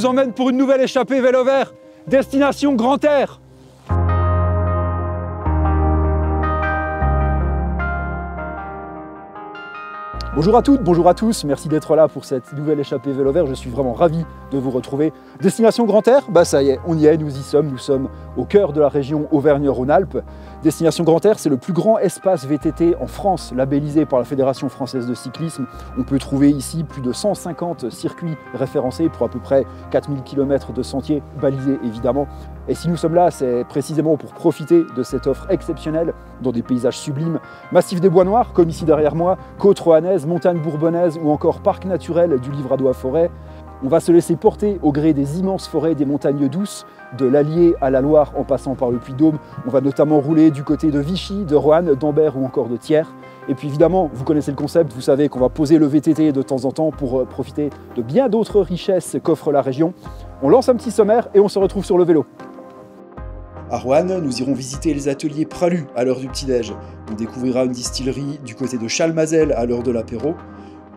emmène pour une nouvelle échappée vélo vert, destination Grand Air. Bonjour à toutes, bonjour à tous, merci d'être là pour cette nouvelle échappée vélo vert, je suis vraiment ravi de vous retrouver. Destination Grand Air, bah ça y est, on y est, nous y sommes, nous sommes au cœur de la région Auvergne-Rhône-Alpes. Destination Grand Air, c'est le plus grand espace VTT en France, labellisé par la Fédération Française de Cyclisme. On peut trouver ici plus de 150 circuits référencés pour à peu près 4000 km de sentiers, balisés évidemment. Et si nous sommes là, c'est précisément pour profiter de cette offre exceptionnelle dans des paysages sublimes, massif des Bois Noirs, comme ici derrière moi, côte roannaise, montagne bourbonnaise ou encore parc naturel du Livradois-Forêt. On va se laisser porter au gré des immenses forêts des montagnes douces, de l'Allier à la Loire en passant par le Puy-de-Dôme. On va notamment rouler du côté de Vichy, de Roanne, d'Ambert ou encore de Thiers. Et puis évidemment, vous connaissez le concept, vous savez qu'on va poser le VTT de temps en temps pour profiter de bien d'autres richesses qu'offre la région. On lance un petit sommaire et on se retrouve sur le vélo. À Roanne, nous irons visiter les ateliers Pralu à l'heure du petit-déj. On découvrira une distillerie du côté de Chalmazel à l'heure de l'apéro.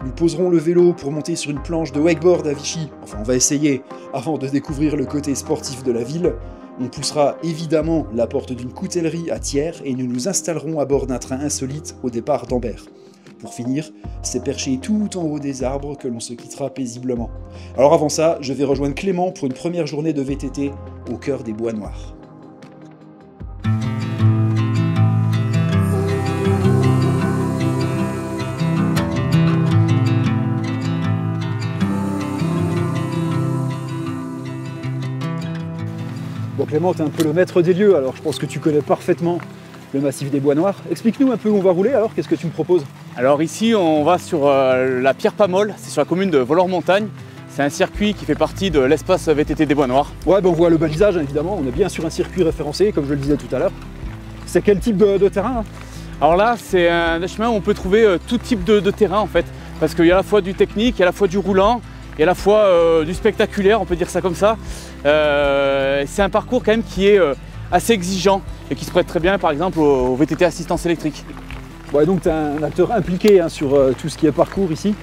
Nous poserons le vélo pour monter sur une planche de wakeboard à Vichy, enfin on va essayer, avant de découvrir le côté sportif de la ville. On poussera évidemment la porte d'une coutellerie à Thiers et nous nous installerons à bord d'un train insolite au départ d'Ambert. Pour finir, c'est perché tout en haut des arbres que l'on se quittera paisiblement. Alors avant ça, je vais rejoindre Clément pour une première journée de VTT au cœur des Bois Noirs. Bon Clément, tu es un peu le maître des lieux, alors je pense que tu connais parfaitement le massif des Bois Noirs. Explique-nous un peu où on va rouler alors, qu'est-ce que tu me proposes? Alors ici on va sur la Pierre Pamolle, c'est sur la commune de Volors-Montagne. C'est un circuit qui fait partie de l'espace VTT des Bois Noirs. Ouais, ben on voit le balisage évidemment, on est bien sur un circuit référencé comme je le disais tout à l'heure. C'est quel type de terrain là? Alors là c'est un chemin où on peut trouver tout type de terrain en fait. Parce qu'il y a à la fois du technique, il y a à la fois du roulant, et à la fois du spectaculaire, on peut dire ça comme ça. C'est un parcours quand même qui est assez exigeant et qui se prête très bien par exemple au VTT assistance électrique. Ouais, donc tu es un acteur impliqué sur tout ce qui est parcours ici.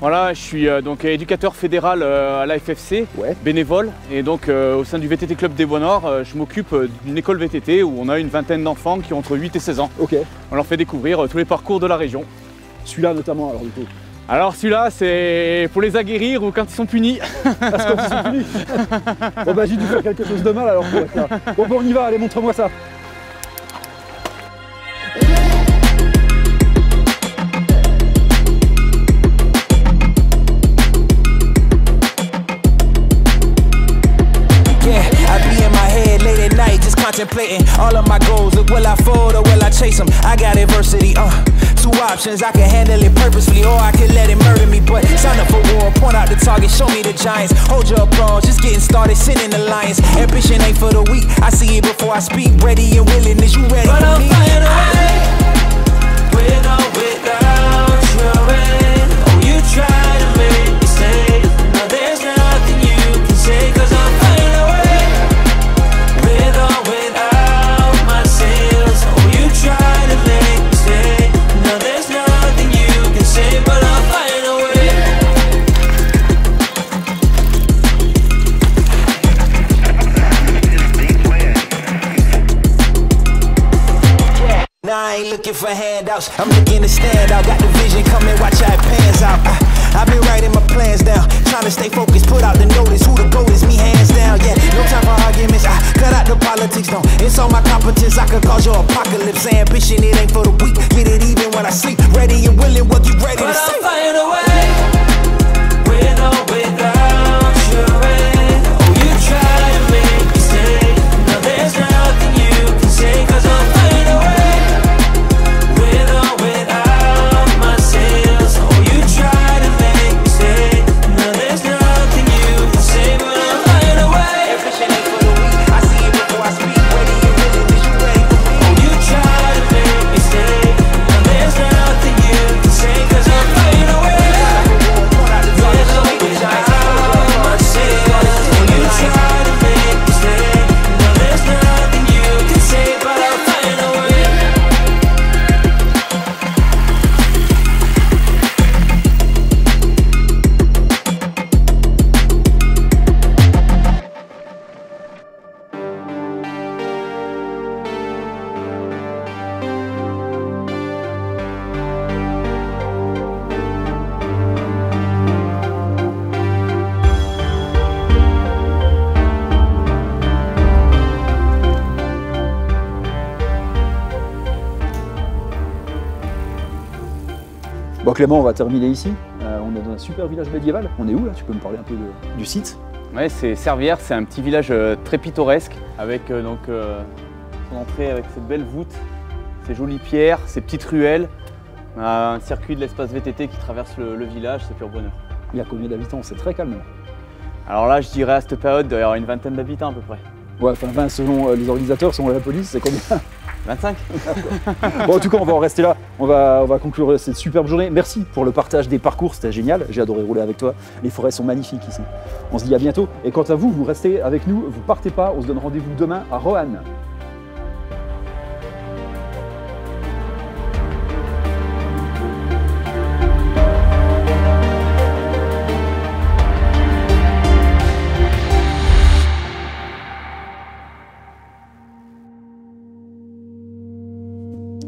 Voilà, je suis donc éducateur fédéral à la FFC, ouais. Bénévole, et donc au sein du VTT Club des Bois Noirs, je m'occupe d'une école VTT où on a une vingtaine d'enfants qui ont entre 8 et 16 ans. Okay. On leur fait découvrir tous les parcours de la région. Celui-là notamment alors du coup. Alors celui-là c'est pour les aguerrir ou quand ils sont punis. Parce quand ils sont punis. Bon bah j'ai dû faire quelque chose de mal alors pour être là. Bon on y va, allez montre-moi ça. Contemplating all of my goals. Look, will I fold or will I chase them? I got adversity, two options. I can handle it purposefully or I can let it murder me. But sign up for war, point out the target, show me the giants. Hold your applause, just getting started, sending the lions. Ambition ain't for the weak, I see it before I speak. Ready and willing, is you ready for me? But I'm flying away, with or without your rain. Oh, you try to make me stay. Now there's nothing you can say, cause I'm flying away. I ain't looking for handouts, I'm looking to stand out. Got the vision coming, watch how it pans out. I've been writing my plans down, trying to stay focused, put out the notice. Who the goal is, me hands down. Yeah, no time for arguments, I cut out the politics, no. It's all my competence, I could cause your apocalypse. Ambition, it ain't for the weak, get it even when I sleep. Ready and willing, what you ready to say? But I'm flying away, with or without your rain. Oh, you try to make me stay. Now there's nothing you can say, cause I'm flying away. Cause I'm flying away. Bon Clément, on va terminer ici. On est dans un super village médiéval. On est où là? Tu peux me parler un peu du site? Ouais, c'est Servières, c'est un petit village très pittoresque avec son entrée avec cette belle voûte, ces jolies pierres, ces petites ruelles. On a un circuit de l'espace VTT qui traverse le village, c'est pur bonheur. Il y a combien d'habitants? C'est très calme là. Alors là, je dirais à cette période, il doit y avoir une vingtaine d'habitants à peu près. Ouais, enfin 20 selon les organisateurs, selon la police, c'est combien? 25. Bon, en tout cas, on va en rester là. On va conclure cette superbe journée. Merci pour le partage des parcours, c'était génial. J'ai adoré rouler avec toi. Les forêts sont magnifiques ici. On se dit à bientôt. Et quant à vous, vous restez avec nous, vous partez pas. On se donne rendez-vous demain à Roanne.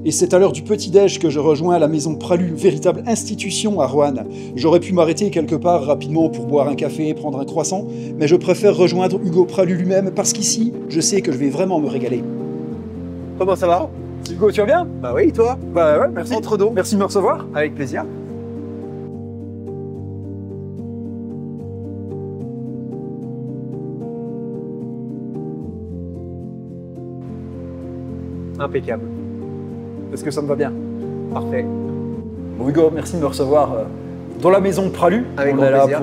Et c'est à l'heure du petit-déj que je rejoins la maison Pralu, véritable institution à Roanne. J'aurais pu m'arrêter quelque part rapidement pour boire un café et prendre un croissant, mais je préfère rejoindre Hugo Pralu lui-même parce qu'ici, je sais que je vais vraiment me régaler. Comment ça va? Hugo, tu vas bien? Bah oui, toi? Bah ouais, merci. Entre donc. Merci de me recevoir. Avec plaisir. Impeccable. Est-ce que ça me va bien? Parfait. Bon Hugo, merci de me recevoir dans la maison Pralu. Avec On grand est là plaisir.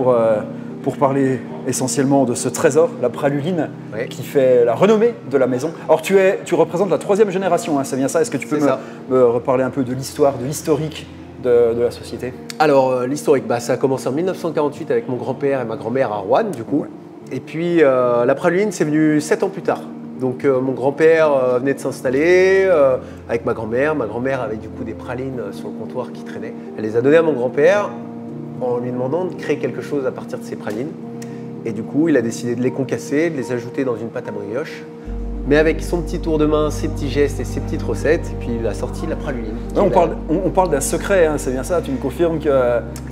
pour parler essentiellement de ce trésor, la praluline, Ouais. qui fait la renommée de la maison. Alors tu représentes la 3e génération, hein, c'est bien ça? Est-ce que tu peux C'est ça. me reparler un peu de l'histoire, de l'historique de la société? Alors, l'historique, ça a commencé en 1948 avec mon grand-père et ma grand-mère à Roanne, du coup. Et puis, la praluline, c'est venu 7 ans plus tard. Donc, mon grand-père venait de s'installer avec ma grand-mère. Ma grand-mère avait du coup des pralines sur le comptoir qui traînaient. Elle les a données à mon grand-père en lui demandant de créer quelque chose à partir de ces pralines. Et du coup, il a décidé de les concasser, de les ajouter dans une pâte à brioche. Mais avec son petit tour de main, ses petits gestes et ses petites recettes, et puis il a sorti la praluline. Ouais, on parle d'un secret, hein, c'est bien ça? Tu me confirmes qu'il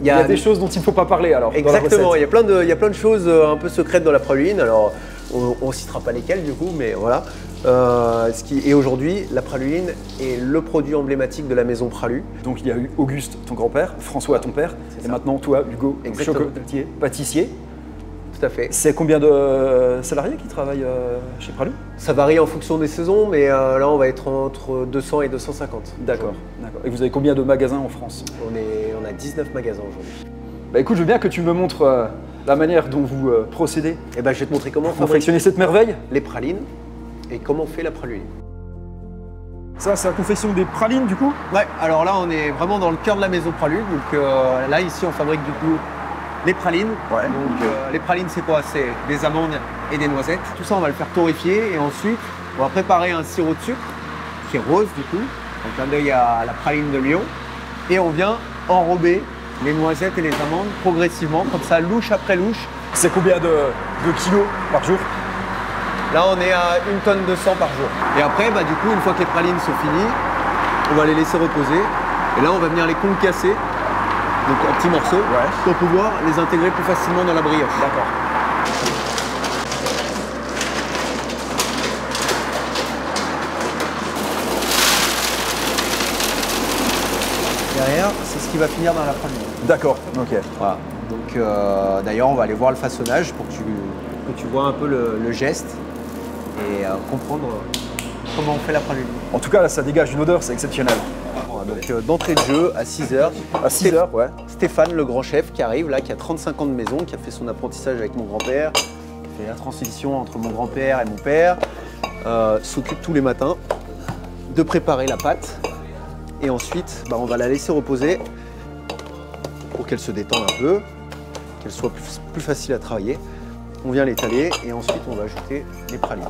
y a des choses dont il ne faut pas parler alors? Exactement, il y a plein de choses un peu secrètes dans la praluline. Alors, on ne citera pas lesquelles du coup, mais voilà. Et aujourd'hui, la praluline est le produit emblématique de la maison Pralu. Donc il y a eu Auguste, ton grand-père, François, ton père, et maintenant toi, Hugo, Exactement. chocolatier, pâtissier. Tout à fait. C'est combien de salariés qui travaillent chez Pralu? Ça varie en fonction des saisons, mais là, on va être entre 200 et 250. D'accord. Et vous avez combien de magasins en France? On a 19 magasins aujourd'hui. Bah écoute, je veux bien que tu me montres la manière dont vous procédez Et ben, je vais te montrer comment pour confectionner cette merveille. les pralines et comment on fait la praluline. Ça, c'est la confection des pralines du coup? Ouais, alors là, on est vraiment dans le cœur de la maison Pralu. Donc là, ici, on fabrique du coup les pralines. Ouais. Donc les pralines, c'est quoi? C'est des amandes et des noisettes. Tout ça, on va le faire torréfier et ensuite, on va préparer un sirop de sucre qui est rose du coup. Donc clin d'œil à la praline de Lyon. Et on vient enrober les noisettes et les amandes progressivement, comme ça, louche après louche. C'est combien de kilos par jour? Là, on est à 1 tonne 200 par jour. Et après, du coup, une fois que les pralines sont finies, on va les laisser reposer. Et là, on va venir les concasser, donc en petits morceaux, pour pouvoir les intégrer plus facilement dans la brioche. D'accord. Derrière, c'est ce qui va finir dans la praline. D'accord, ok. Voilà. Donc, d'ailleurs, on va aller voir le façonnage pour que tu vois un peu le geste et comprendre comment on fait la praline. En tout cas, là, ça dégage une odeur, c'est exceptionnel. Donc, d'entrée de jeu, à 6h, À 6 heures, ouais. Stéphane, le grand chef, qui arrive là, qui a 35 ans de maison, qui a fait son apprentissage avec mon grand-père, qui fait la transition entre mon grand-père et mon père, s'occupe tous les matins de préparer la pâte. Et ensuite, on va la laisser reposer pour qu'elle se détende un peu, qu'elle soit plus facile à travailler. On vient l'étaler et ensuite on va ajouter les pralines.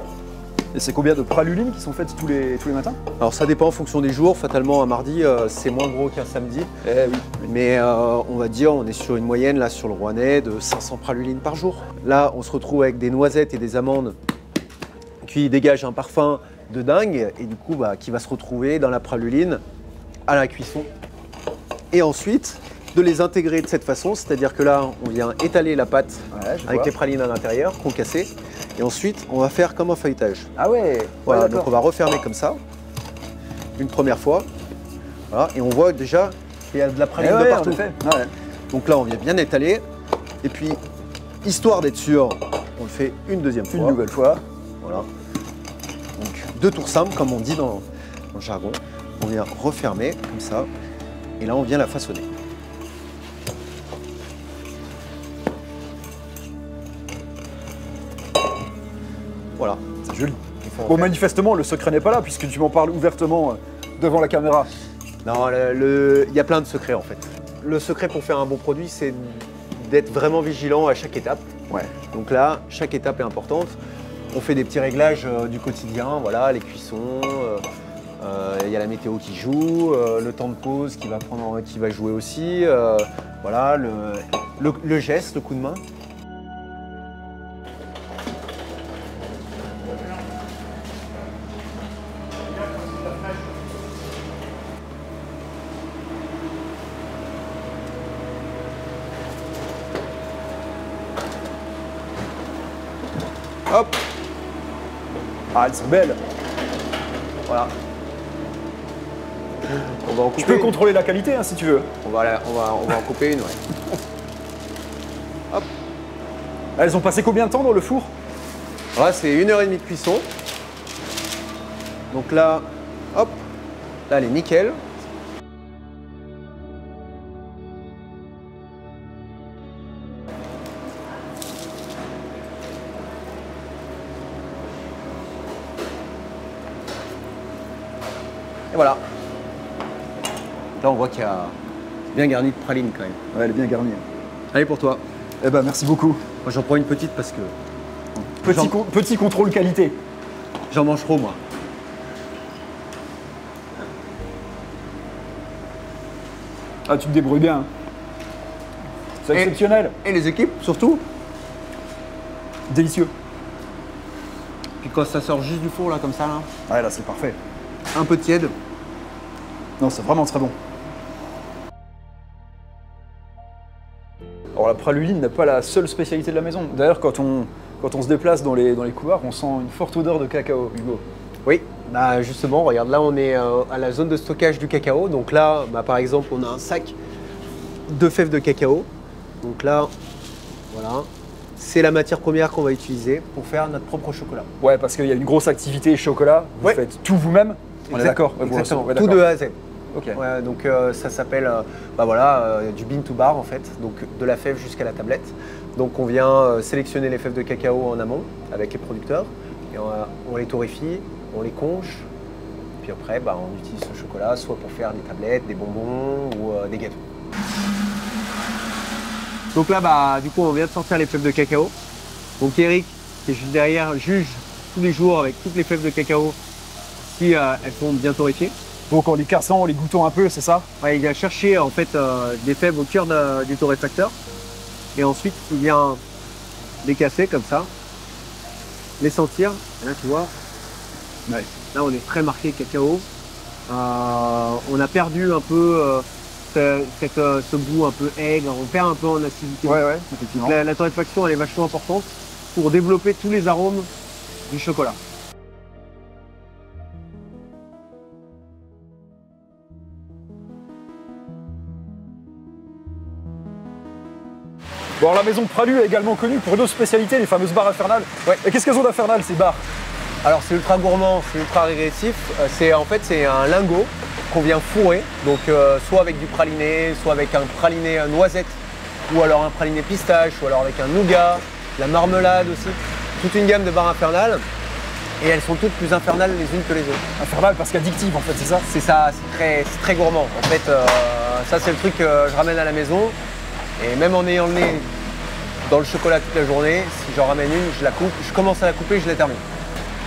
Et c'est combien de pralulines qui sont faites tous les matins? Alors ça dépend en fonction des jours. Fatalement, un mardi, c'est moins gros qu'un samedi. Eh oui. Mais on va dire, on est sur une moyenne là sur le Rouennais de 500 pralulines par jour. Là, on se retrouve avec des noisettes et des amandes qui dégagent un parfum de dingue et du coup qui va se retrouver dans la praluline à la cuisson. Et ensuite, de les intégrer de cette façon, c'est-à-dire que là, on vient étaler la pâte avec les pralines à l'intérieur, concassées. Et ensuite, on va faire comme un feuilletage. Ah ouais. Voilà, Ouais, donc on va refermer comme ça, une première fois. Voilà, et on voit déjà qu'il y a de la praline de partout. Donc là, on vient bien étaler. Et puis, histoire d'être sûr, on le fait une deuxième fois. Une nouvelle fois. Voilà. Donc 2 tours simples, comme on dit dans le jargon. On vient refermer comme ça. Et là, on vient la façonner. Voilà. C'est joli. Bon, manifestement, le secret n'est pas là, puisque tu m'en parles ouvertement devant la caméra. Non, il y a plein de secrets en fait. Le secret pour faire un bon produit, c'est d'être vraiment vigilant à chaque étape. Ouais. Donc là, chaque étape est importante. On fait des petits réglages du quotidien, voilà, les cuissons, il y a la météo qui joue, le temps de pause qui va jouer aussi, voilà, le geste, le coup de main. Hop. Ah, elles sont belles. Voilà. On va en couper Tu peux contrôler la qualité hein, si tu veux. On va en couper une, ouais. Hop. Elles ont passé combien de temps dans le four? Là, c'est 1h30 de cuisson. Donc là, hop, là, elle est nickel. Et voilà. Là, on voit qu'il y a bien garni de praline quand même. Ouais, elle est bien garnie. Allez, pour toi. Eh ben, merci beaucoup. Moi, j'en prends une petite parce que Petit contrôle qualité. j'en mange trop, moi. Ah, tu te débrouilles bien. hein. C'est exceptionnel. Et les équipes, surtout. Délicieux. Puis quand ça sort juste du four, là, comme ça, là, Ouais, là, c'est parfait. un peu tiède. Non, c'est vraiment très bon. Alors, la praluline n'est pas la seule spécialité de la maison. D'ailleurs, quand on se déplace dans les couloirs, on sent une forte odeur de cacao, Hugo. Oui, bah justement, regarde, là on est à la zone de stockage du cacao. Donc là, bah, par exemple, on a un sac de fèves de cacao. Donc là, voilà, c'est la matière première qu'on va utiliser pour faire notre propre chocolat. Ouais, parce qu'il y a une grosse activité chocolat. Vous Ouais. faites tout vous-même. On est d'accord. Ouais, vous Exactement, recevez- tout ouais, de d'accord. A à Z. Ok. Ouais, donc ça s'appelle bah voilà, du bean to bar en fait, donc de la fève jusqu'à la tablette. Donc on vient sélectionner les fèves de cacao en amont avec les producteurs, et on les torréfie, on les conche, puis après bah, on utilise ce chocolat soit pour faire des tablettes, des bonbons ou des gâteaux. Donc là bah, du coup on vient de sortir les fèves de cacao. Donc Eric qui est juste derrière juge tous les jours avec toutes les fèves de cacao si elles sont bien torréfiées. Donc en les cassant, en les goûtant un peu, c'est ça? Ouais, il vient chercher en fait des fèves au cœur du torréfacteur et ensuite il vient les casser comme ça, les sentir. Et là tu vois, Ouais. là on est très marqué cacao. On a perdu un peu ce goût un peu aigre, on perd un peu en acidité. Ouais, effectivement. Donc la torréfaction elle est vachement importante pour développer tous les arômes du chocolat. Bon, alors, la maison Pralu est également connue pour deux spécialités, les fameuses barres infernales. Ouais. Et qu'est-ce qu'elles ont d'infernal, ces barres? Alors c'est ultra gourmand, c'est ultra régressif. En fait c'est un lingot qu'on vient fourrer, donc soit avec du praliné, soit avec un praliné noisette, ou alors un praliné pistache, ou alors avec un nougat, la marmelade aussi. Toute une gamme de barres infernales, et elles sont toutes plus infernales les unes que les autres. Infernales parce qu'addictives, en fait, c'est ça? C'est ça, c'est très gourmand. En fait, ça c'est le truc que je ramène à la maison, et même en ayant le nez dans le chocolat toute la journée, si j'en ramène une, je la coupe, je commence à la couper, je la termine.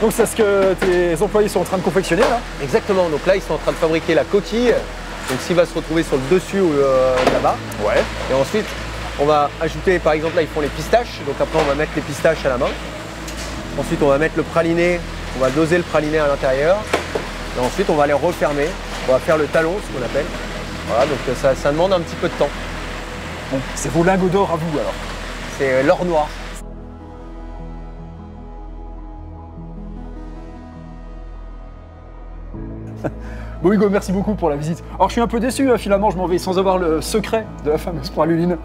Donc c'est ce que tes employés sont en train de confectionner, là? Exactement, donc là ils sont en train de fabriquer la coquille, donc s'il va se retrouver sur le dessus ou là-bas. Ouais. Et ensuite on va ajouter, par exemple là ils font les pistaches, donc après on va mettre les pistaches à la main. Ensuite on va mettre le praliné, on va doser le praliné à l'intérieur. Et ensuite on va les refermer, on va faire le talon, ce qu'on appelle. Voilà, donc ça demande un petit peu de temps. Bon, c'est vos lingots d'or à vous, alors. C'est l'or noir. Bon Hugo, merci beaucoup pour la visite. Alors je suis un peu déçu, hein, finalement je m'en vais sans avoir le secret de la fameuse praluline.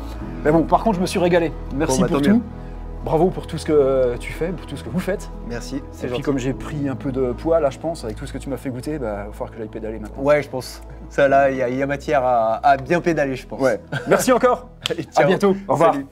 Mais bon, par contre je me suis régalé. Merci Bon, bah, pour tant tout. mieux. Bravo pour tout ce que tu fais, pour tout ce que vous faites. Merci, Et c'est puis gentil. comme j'ai pris un peu de poids là je pense, avec tout ce que tu m'as fait goûter, bah, il va falloir que j'aille pédaler maintenant. Ouais, je pense. Ça là, il y a matière à bien pédaler, je pense. Ouais. Merci encore. Allez, À ciao. bientôt. Au revoir. Salut.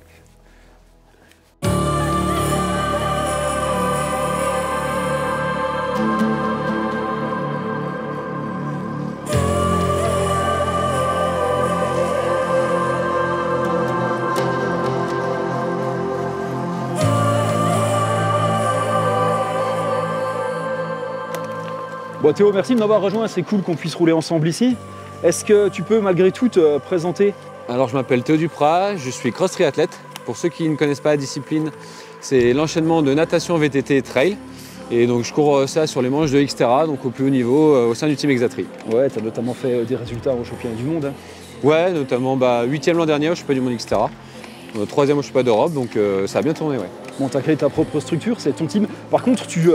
Bon Théo, merci de m'avoir rejoint, c'est cool qu'on puisse rouler ensemble ici. Est-ce que tu peux malgré tout te présenter? Alors je m'appelle Théo Duprat, je suis cross triathlète. Pour ceux qui ne connaissent pas la discipline, c'est l'enchaînement de natation, VTT et trail. Et donc je cours ça sur les manches de Xterra, donc au plus haut niveau au sein du team Exatri. Ouais, tu as notamment fait des résultats au championnat du monde. Hein. Ouais, notamment 8e l'an dernier au championnat du monde Xterra, 3e au championnat d'Europe, donc ça a bien tourné, ouais. Bon, tu as créé ta propre structure, c'est ton team. Par contre, tu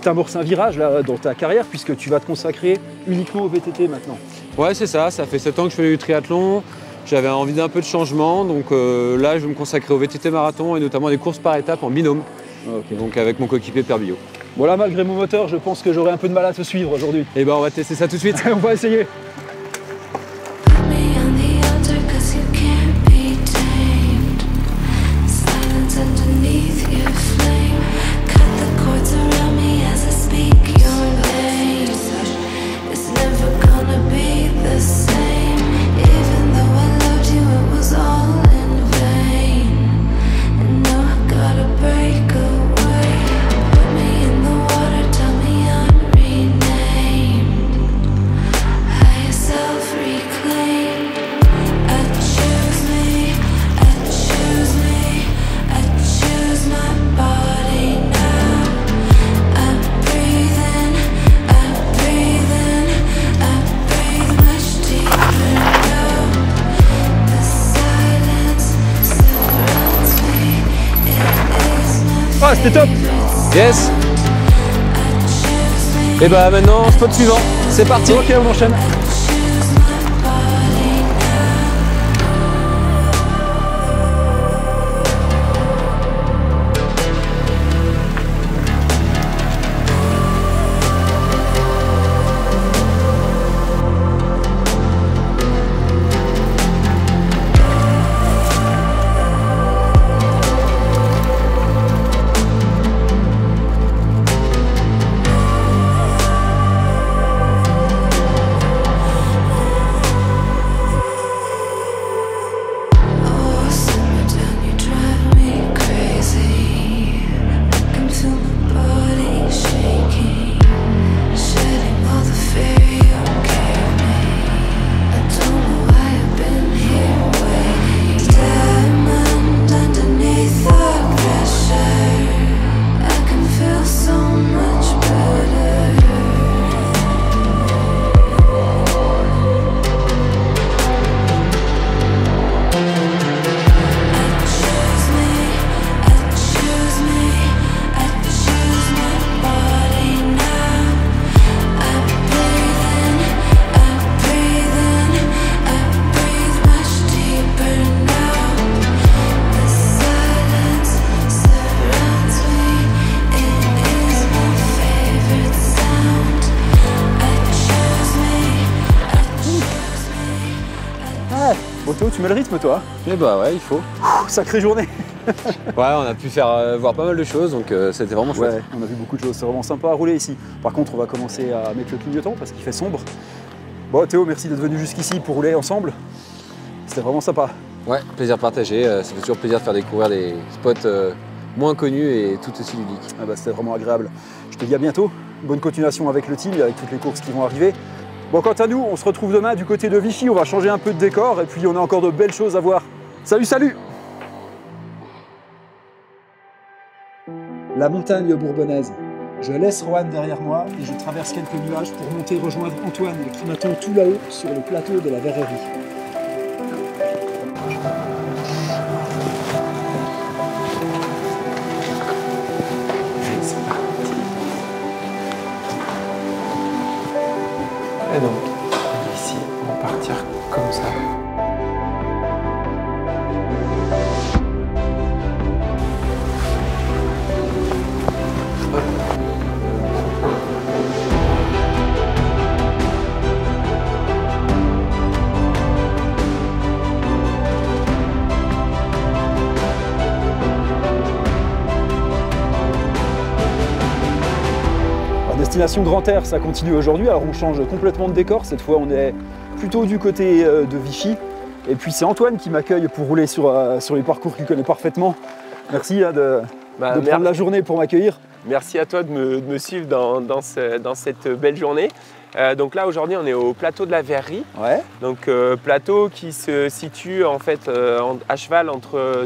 amorces un virage là, dans ta carrière puisque tu vas te consacrer uniquement au VTT maintenant. Ouais, c'est ça, ça fait 7 ans que je fais du triathlon. J'avais envie d'un peu de changement, donc là je vais me consacrer au VTT marathon et notamment des courses par étapes en binôme. Ok. Donc avec mon coéquipier Pierre Billot. Bon là, malgré mon moteur, je pense que j'aurai un peu de mal à te suivre aujourd'hui. Et ben on va tester ça tout de suite. On va essayer. Put me on the altar 'cause you can't be tamed. Silence underneath your flame. Cut the cords around me as I speak your name. It's never gonna be the same. Even though I loved you, it was all in vain. And now I gotta break away. Put me in the water, tell me I'm renamed. Higher self-reclaim. I choose me, I choose me, I choose my body now. I breathe in, I breathe in, I breathe much deeper now. The silence surrounds me, it is my Ah, c'était top. Yes. I choose me. Et bah maintenant spot suivant, c'est parti. Ok, on enchaîne. Choose my body now. Oh, simmer down, you drive me crazy. I can feel my body shaking, shedding all the fear you gave me. I don't know why I've been here waiting. Diamond underneath the pressure, I can feel so much better. I choose me, I choose me, I choose my body now. I breathe in, I breathe in, I breathe much deeper now. The silence surrounds me, it is my favorite sound. I choose me, I choose me. Ah, bon Théo, tu mets le rythme toi. Et bah ouais, il faut. Ouh, sacrée journée. Ouais, on a pu faire voir pas mal de choses, donc c'était vraiment chouette. Ouais, on a vu beaucoup de choses, c'est vraiment sympa à rouler ici. Par contre, on va commencer à mettre le clignotant parce qu'il fait sombre. Bon Théo, merci d'être venu jusqu'ici pour rouler ensemble. C'était vraiment sympa. Ouais, plaisir partagé. Ça fait toujours plaisir de faire découvrir des spots moins connus et tout aussi ludiques. Ah bah, c'était vraiment agréable. Je te dis à bientôt. Bonne continuation avec le team et avec toutes les courses qui vont arriver. Bon, quant à nous, on se retrouve demain du côté de Vichy. On va changer un peu de décor et puis on a encore de belles choses à voir. Salut, salut! La montagne bourbonnaise. Je laisse Roanne derrière moi et je traverse quelques nuages pour monter rejoindre Antoine qui m'attend tout là-haut sur le plateau de la Verrerie. Et donc, ici, on va partir comme ça. Destination Grand Air, ça continue aujourd'hui. Alors on change complètement de décor. Cette fois, on est plutôt du côté de Vichy. Et puis c'est Antoine qui m'accueille pour rouler sur les parcours qu'il connaît parfaitement. Merci de prendre la journée pour m'accueillir. Merci à toi de me suivre dans cette belle journée. Donc là aujourd'hui on est au plateau de la Verrerie. Ouais. Donc plateau qui se situe en fait à cheval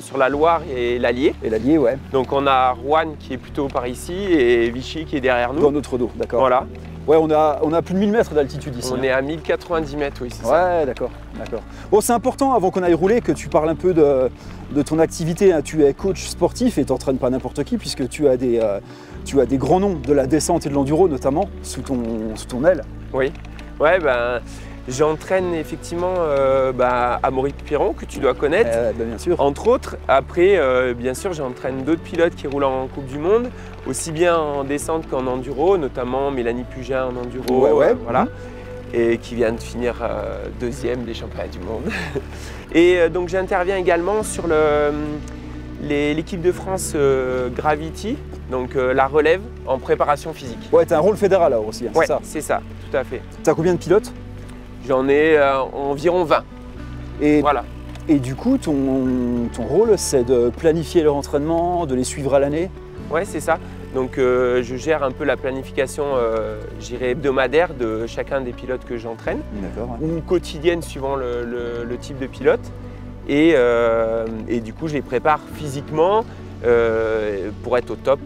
sur la Loire et l'Allier. Et l'Allier, ouais. Donc on a Roanne qui est plutôt par ici et Vichy qui est derrière nous. Dans notre dos, d'accord. Voilà. Ouais, on a plus de 1000 mètres d'altitude ici. On est à 1090 mètres, oui, c'est ça. Ouais, d'accord. Bon, c'est important, avant qu'on aille rouler, que tu parles un peu de ton activité. Tu es coach sportif et tu n'entraînes pas n'importe qui, puisque tu as des grands noms de la descente et de l'enduro, notamment, sous ton aile. Oui, ouais, j'entraîne effectivement Amaury Piron, que tu dois connaître. Bien sûr. Entre autres, après, bien sûr, j'entraîne d'autres pilotes qui roulent en Coupe du Monde, aussi bien en descente qu'en enduro, notamment Mélanie Pugin en enduro, voilà, et qui vient de finir deuxième des championnats du monde. Et donc j'interviens également sur l'équipe de France Gravity, donc la relève en préparation physique. Ouais, tu as un rôle fédéral là aussi, hein, ouais, c'est ça? C'est ça, tout à fait. Tu as combien de pilotes? J'en ai environ 20. Et, voilà. Et du coup, ton rôle, c'est de planifier leur entraînement, de les suivre à l'année? Ouais, c'est ça. Donc je gère un peu la planification hebdomadaire de chacun des pilotes que j'entraîne, ou quotidienne suivant le type de pilote. Et du coup, je les prépare physiquement pour être au top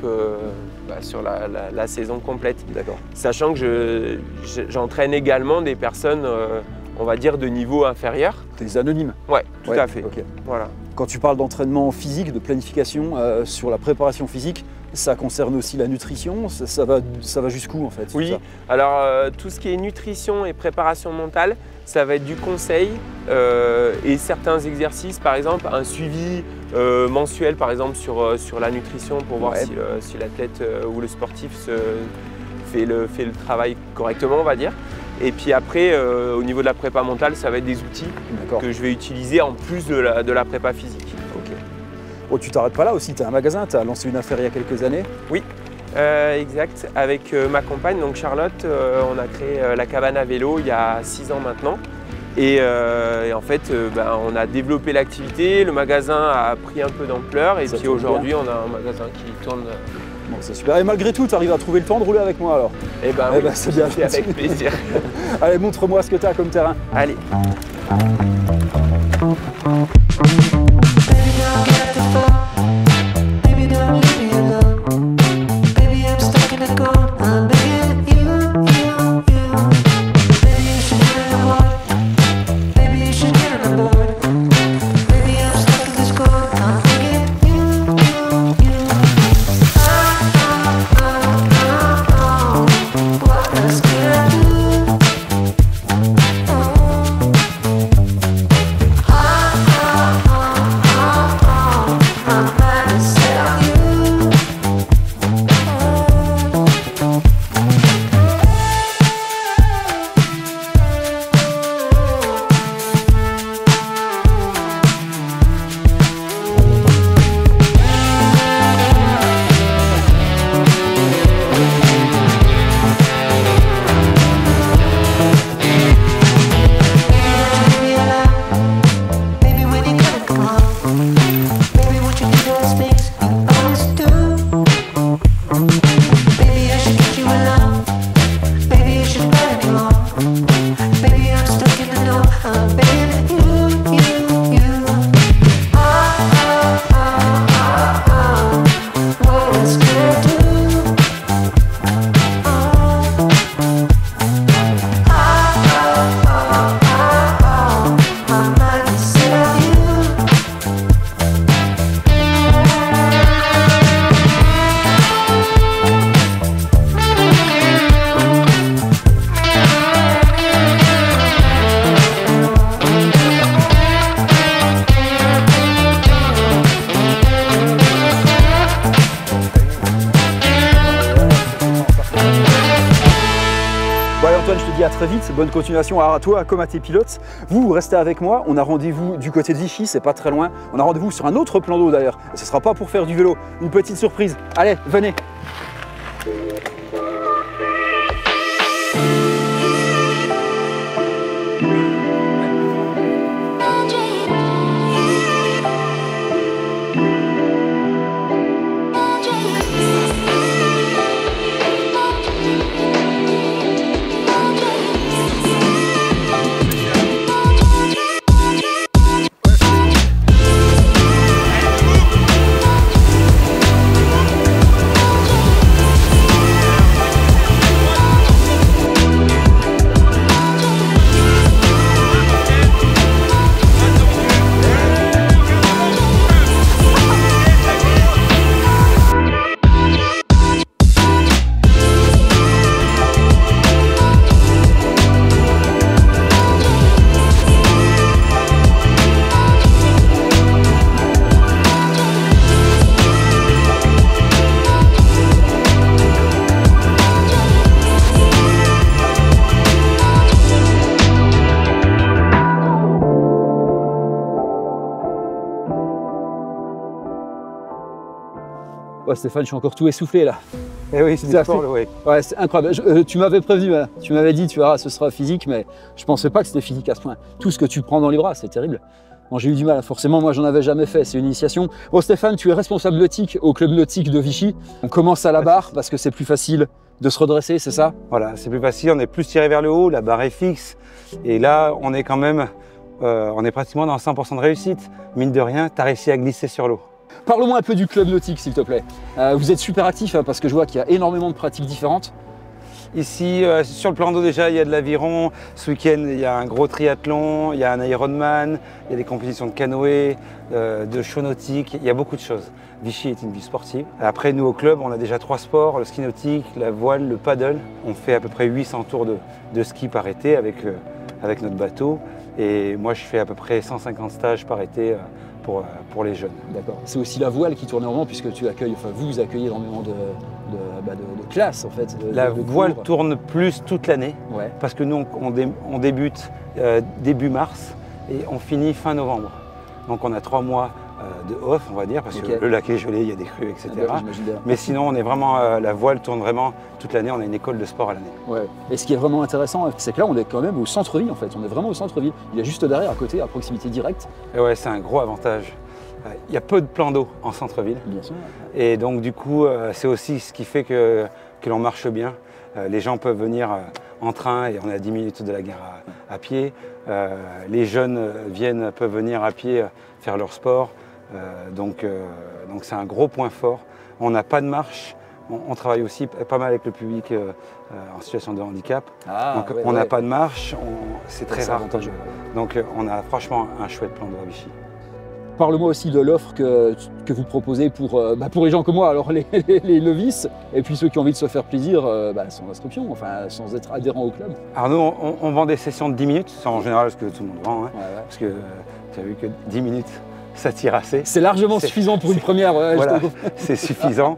sur la saison complète. D'accord. Sachant que j'entraîne également des personnes, on va dire, de niveau inférieur. Des anonymes? Ouais, tout à fait. Okay. Voilà. Quand tu parles d'entraînement physique, de planification sur la préparation physique, ça concerne aussi la nutrition? Ça va jusqu'où en fait? Oui, alors tout ce qui est nutrition et préparation mentale, ça va être du conseil et certains exercices, par exemple un suivi mensuel par exemple sur la nutrition pour voir si l'athlète ou le sportif fait le travail correctement, on va dire. Et puis après, au niveau de la prépa mentale, ça va être des outils que je vais utiliser en plus de la prépa physique. Ok. Oh, tu t'arrêtes pas là aussi, tu as un magasin, tu as lancé une affaire il y a quelques années? Oui, exact. Avec ma compagne, donc Charlotte, on a créé la cabane à vélo il y a 6 ans maintenant. Et en fait, on a développé l'activité, le magasin a pris un peu d'ampleur et puis aujourd'hui, on a un magasin qui tourne. Bon, c'est super. Et malgré tout, tu arrives à trouver le temps de rouler avec moi alors? Eh ben, c'est bien. Avec plaisir. Allez, montre-moi ce que tu as comme terrain. Allez. très vite. Bonne continuation à toi comme à tes pilotes. Vous restez avec moi. On a rendez-vous du côté de Vichy, c'est pas très loin. On a rendez-vous sur un autre plan d'eau d'ailleurs. Et ce sera pas pour faire du vélo. Une petite surprise. Allez, venez. Ouais, Stéphane, je suis encore tout essoufflé là. Eh oui, c'est du sport, le wake. Ouais, c'est incroyable. Tu m'avais prévenu, hein. Tu m'avais dit, tu verras, ce sera physique, mais je pensais pas que c'était physique à ce point. Tout ce que tu prends dans les bras, c'est terrible. Bon, j'ai eu du mal, forcément, moi j'en avais jamais fait, c'est une initiation. Bon, Stéphane, tu es responsable nautique au club nautique de Vichy. On commence à la barre parce que c'est plus facile de se redresser, c'est ça? Voilà, c'est plus facile, on est plus tiré vers le haut, la barre est fixe. Et là, on est quand même, on est pratiquement dans 100% de réussite. Mine de rien, tu as réussi à glisser sur l'eau. Parle-moi un peu du club nautique, s'il te plaît. Vous êtes super actif, hein, parce que je vois qu'il y a énormément de pratiques différentes. Ici, sur le plan d'eau déjà, il y a de l'aviron. Ce week-end, il y a un gros triathlon, il y a un Ironman, il y a des compétitions de canoë, de show nautique, il y a beaucoup de choses. Vichy est une ville sportive. Après, nous au club, on a déjà 3 sports, le ski nautique, la voile, le paddle. On fait à peu près 800 tours de ski par été avec notre bateau. Et moi, je fais à peu près 150 stages par été pour les jeunes. D'accord. C'est aussi la voile qui tourne énormément puisque tu accueilles, enfin vous accueillez énormément de classes en fait. La voile tourne plus toute l'année, ouais. Parce que nous on débute début mars et on finit fin novembre. Donc on a 3 mois de off, on va dire, parce que le lac est gelé, il y a des crues, etc. Ah bah, mais sinon on est vraiment, la voile tourne vraiment toute l'année, on a une école de sport à l'année. Ouais. Et ce qui est vraiment intéressant, c'est que là on est quand même au centre-ville en fait, on est vraiment au centre-ville. Il est juste derrière, à côté, à proximité directe. Et ouais, c'est un gros avantage. Il y a peu de plans d'eau en centre-ville. Bien sûr. Et donc du coup, c'est aussi ce qui fait que l'on marche bien. Les gens peuvent venir en train et on est à 10 minutes de la gare à pied. Les jeunes peuvent venir à pied faire leur sport. Donc c'est un gros point fort. On n'a pas de marche. On travaille aussi pas mal avec le public en situation de handicap. Donc on n'a pas de marche. C'est très rare. Donc on a franchement un chouette plan d'eau à Vichy. Parle-moi aussi de l'offre que vous proposez pour les gens comme moi, alors les novices, et puis ceux qui ont envie de se faire plaisir sans inscription, enfin sans être adhérents au club. Alors nous, on vend des sessions de 10 minutes, c'est en général ce que tout le monde vend, hein, parce que tu as vu que 10 minutes, ça tire assez. C'est largement suffisant pour une première. Ouais, voilà, c'est suffisant.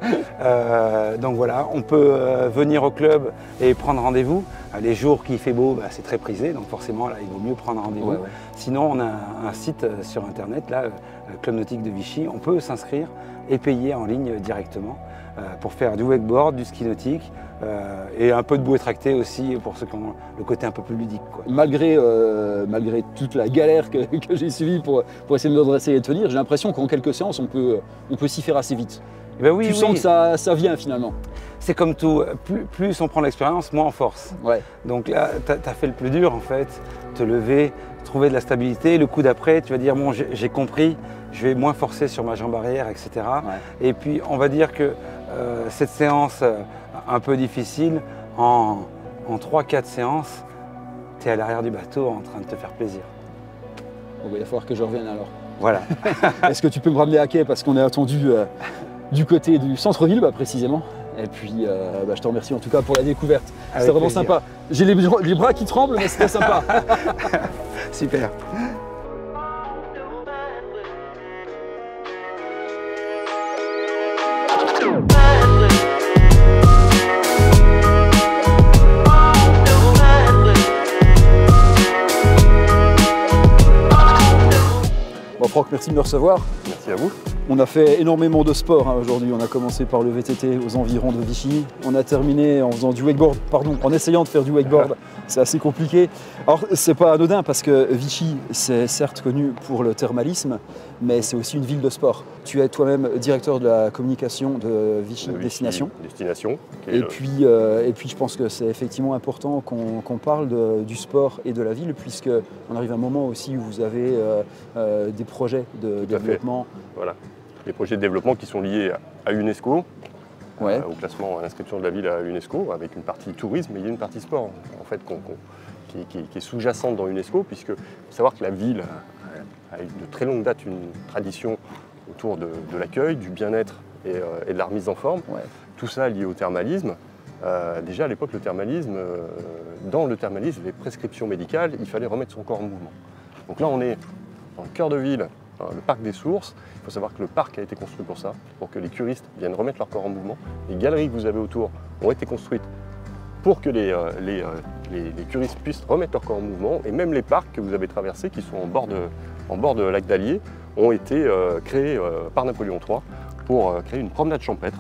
Donc voilà, on peut venir au club et prendre rendez-vous. Les jours qu'il fait beau, c'est très prisé, donc forcément, là, il vaut mieux prendre rendez-vous. Ouais, ouais. Sinon, on a un site sur Internet, là, Club Nautique de Vichy. On peut s'inscrire et payer en ligne directement pour faire du wakeboard, du ski nautique et un peu de bouée tractée aussi pour ceux qui ont le côté un peu plus ludique, quoi. Malgré toute la galère que j'ai suivie pour essayer de me redresser et de tenir, j'ai l'impression qu'en quelques séances, on peut s'y faire assez vite. Eh ben oui, tu sens que ça vient finalement. C'est comme tout, plus on prend l'expérience, moins on force. Ouais. Donc là, tu as fait le plus dur en fait, te lever, trouver de la stabilité. Le coup d'après, tu vas dire, bon, j'ai compris, je vais moins forcer sur ma jambe arrière, etc. Ouais. Et puis, on va dire que cette séance un peu difficile, en 3-4 séances, tu es à l'arrière du bateau en train de te faire plaisir. Bon, il va falloir que je revienne alors. Voilà. Est-ce que tu peux me ramener à quai parce qu'on est attendu du côté du centre-ville précisément. Et puis je te remercie en tout cas pour la découverte. C'était vraiment sympa. J'ai les bras qui tremblent mais c'était sympa. Super. Franck, merci de me recevoir. Merci à vous. On a fait énormément de sport aujourd'hui. On a commencé par le VTT aux environs de Vichy. On a terminé en faisant du wakeboard, en essayant de faire du wakeboard. C'est assez compliqué. Alors, c'est pas anodin parce que Vichy, c'est certes connu pour le thermalisme, mais c'est aussi une ville de sport. Tu es toi-même directeur de la communication de Vichy Destination. Destination. Et puis, je pense que c'est effectivement important qu'on parle du sport et de la ville, puisqu'on arrive à un moment aussi où vous avez des projets de développement. Voilà. Des projets de développement qui sont liés à UNESCO, Ouais. au classement, à l'inscription de la ville à UNESCO, avec une partie tourisme, mais il y a une partie sport en fait, qui est sous-jacente dans UNESCO, puisque il faut savoir que la ville a de très longue date une tradition autour de l'accueil, du bien-être et de la remise en forme. Ouais. Tout ça lié au thermalisme. Déjà à l'époque, dans le thermalisme, les prescriptions médicales, il fallait remettre son corps en mouvement. Donc là, on est dans le cœur de ville, le parc des Sources. Il faut savoir que le parc a été construit pour ça, pour que les curistes viennent remettre leur corps en mouvement. Les galeries que vous avez autour ont été construites pour que les curistes puissent remettre leur corps en mouvement. Et même les parcs que vous avez traversés, qui sont en bord de lac d'Allier, ont été créés par Napoléon III pour créer une promenade champêtre.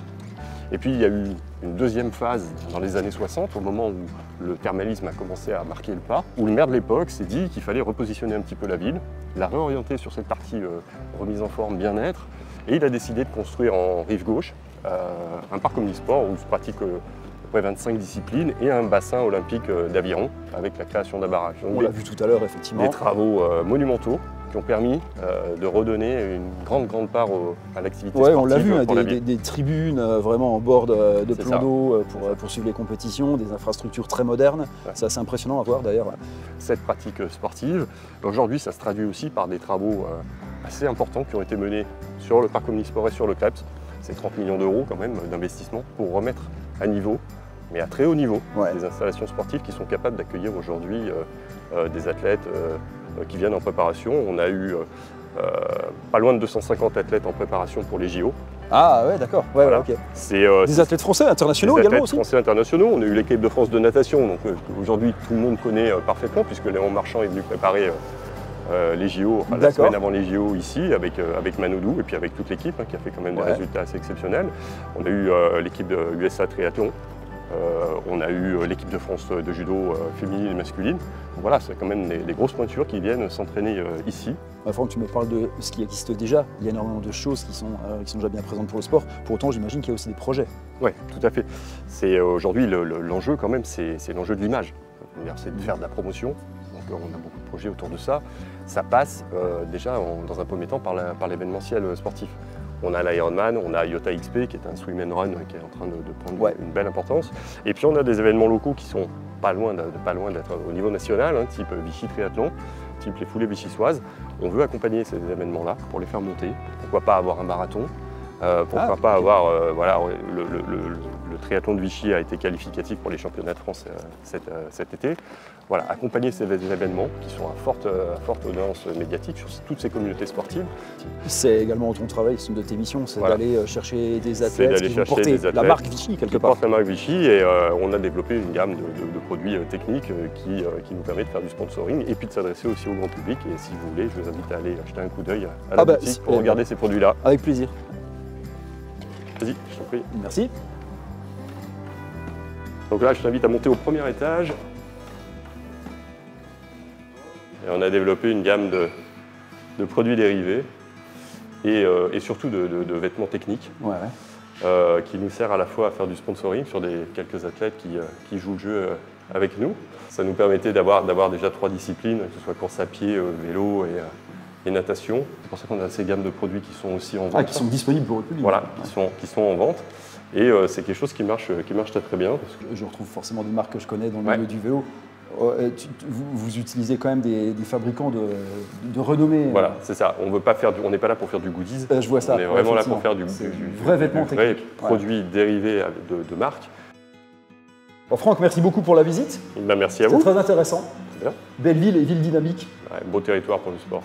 Et puis il y a eu une deuxième phase dans les années 60, au moment où le thermalisme a commencé à marquer le pas, où le maire de l'époque s'est dit qu'il fallait repositionner un petit peu la ville, la réorienter sur cette partie remise en forme, bien-être, et il a décidé de construire en rive gauche un parc omnisport où se pratique à peu près 25 disciplines et un bassin olympique d'aviron avec la création d'un barrage. Donc, On l'a vu tout à l'heure, effectivement. des travaux monumentaux qui ont permis de redonner une grande part à l'activité sportive. On l'a vu, pour la ville. des tribunes vraiment en bord de C'est plan ça. d'eau pour suivre les compétitions, des infrastructures très modernes. Ouais. C'est assez impressionnant à voir d'ailleurs. Cette pratique sportive, aujourd'hui, ça se traduit aussi par des travaux assez importants qui ont été menés sur le parc omnisport et sur le CREPS. C'est 30 millions d'euros quand même d'investissement pour remettre à niveau, mais à très haut niveau, Ouais. des installations sportives qui sont capables d'accueillir aujourd'hui des athlètes qui viennent en préparation. On a eu pas loin de 250 athlètes en préparation pour les JO. Ah ouais, d'accord. Ouais, Voilà. ok. C'est Des athlètes français, internationaux des également athlètes aussi. français internationaux. On a eu l'équipe de France de natation, donc aujourd'hui tout le monde connaît parfaitement puisque Léon Marchand est venu préparer les JO, la D'accord. semaine avant les JO ici avec Manoudou et puis avec toute l'équipe qui a fait quand même des Ouais. résultats assez exceptionnels. On a eu l'équipe de USA Triathlon, on a eu l'équipe de France de judo féminine et masculine. Donc voilà, c'est quand même des grosses pointures qui viennent s'entraîner ici. Franck, tu me parles de ce qui existe déjà. Il y a énormément de choses qui sont déjà bien présentes pour le sport. Pour autant, j'imagine qu'il y a aussi des projets. Oui, tout à fait. C'est aujourd'hui l'enjeu quand même, c'est l'enjeu de l'image. C'est de faire de la promotion. Donc on a beaucoup de projets autour de ça. Ça passe déjà dans un premier temps par l'événementiel sportif. On a l'Ironman, on a IOTA XP qui est un swim and run qui est en train de prendre Ouais. une belle importance. Et puis on a des événements locaux qui sont pas loin d'être au niveau national, type Vichy Triathlon, type les foulées vichysoises. On veut accompagner ces événements-là pour les faire monter. Pourquoi pas avoir un marathon? Pourquoi pas avoir le triathlon de Vichy a été qualificatif pour les championnats de France cet été. Voilà, accompagner ces événements qui sont à forte audience médiatique sur toutes ces communautés sportives. C'est également ton travail, c'est une de tes missions, c'est Voilà. d'aller chercher des C'est athlètes d'aller qui vont chercher porter des la athlètes marque Vichy quelque qui part. porte la marque Vichy et on a développé une gamme de produits techniques qui nous permet de faire du sponsoring et puis de s'adresser aussi au grand public. Et si vous voulez, je vous invite à aller jeter un coup d'œil à la boutique pour regarder ces produits-là. Avec plaisir. Vas-y, je t'en prie. Merci. Donc là, je t'invite à monter au premier étage. Et on a développé une gamme de produits dérivés et surtout de vêtements techniques Ouais. qui nous sert à la fois à faire du sponsoring sur quelques athlètes qui jouent le jeu avec nous. Ça nous permettait d'avoir déjà 3 disciplines, que ce soit course à pied, vélo et natation. C'est pour ça qu'on a ces gammes de produits qui sont aussi en vente. Ah, qui sont disponibles pour le public. Voilà, Ouais. qui sont en vente. Et c'est quelque chose qui marche très très bien. Parce que Je retrouve forcément des marques que je connais dans le Ouais. milieu du vélo. Vous utilisez quand même des fabricants de renommée. voilà, c'est ça. On n'est pas là pour faire du goodies. Je vois ça. On est vraiment là pour effectivement. faire du vrai vêtement vrai technique. produit dérivé de marque. Bon, Franck, merci beaucoup pour la visite. Ben, merci à C'est vous. très intéressant. Très bien. Belle ville et ville dynamique. Ouais, beau territoire pour le sport.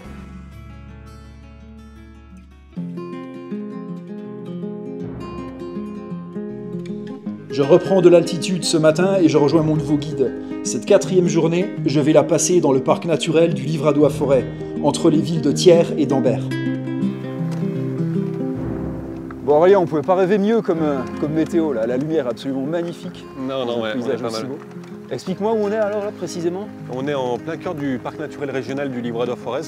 Je Je reprends de l'altitude ce matin et je rejoins mon nouveau guide. Cette 4e journée, je vais la passer dans le parc naturel du Livradois-Forêt, entre les villes de Thiers et d'Ambert. Bon Aurélien, on pouvait pas rêver mieux comme météo, là. La lumière est absolument magnifique. Non, ouais, on est pas mal. Explique-moi où on est alors là précisément. On est en plein cœur du parc naturel régional du Livradois-Forêt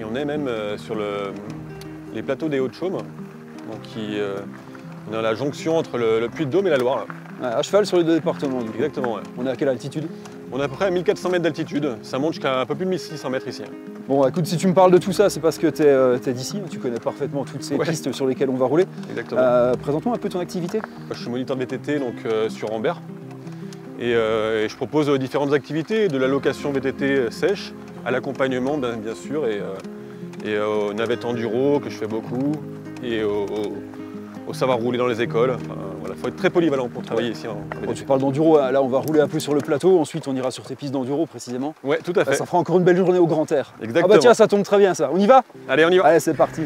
et on est même sur les plateaux des Hauts-de-Chaume. Donc on est à la jonction entre le Puy-de-Dôme et la Loire. Ouais, à cheval sur les 2 départements. Du coup. Exactement, ouais. On est à quelle altitude? On est à peu près à 1400 mètres d'altitude. Ça monte jusqu'à un peu plus de 1600 mètres ici. Bon, écoute, si tu me parles de tout ça, c'est parce que tu es d'ici, tu connais parfaitement toutes ces pistes sur lesquelles on va rouler. Exactement. Présente-moi un peu ton activité. Je suis moniteur de VTT donc, sur Ambert. Et je propose différentes activités, de la location VTT sèche à l'accompagnement bien sûr, et aux navettes enduro que je fais beaucoup, et au savoir rouler dans les écoles. Enfin, voilà, faut être très polyvalent pour travailler ici en VTT. Quand tu parles d'enduro, là on va rouler un peu sur le plateau, ensuite on ira sur tes pistes d'enduro précisément. Ouais, tout à fait. Ça fera encore une belle journée au grand air. Exactement. Ah bah tiens, ça tombe très bien ça. On y va? Allez, on y va. Allez, c'est parti.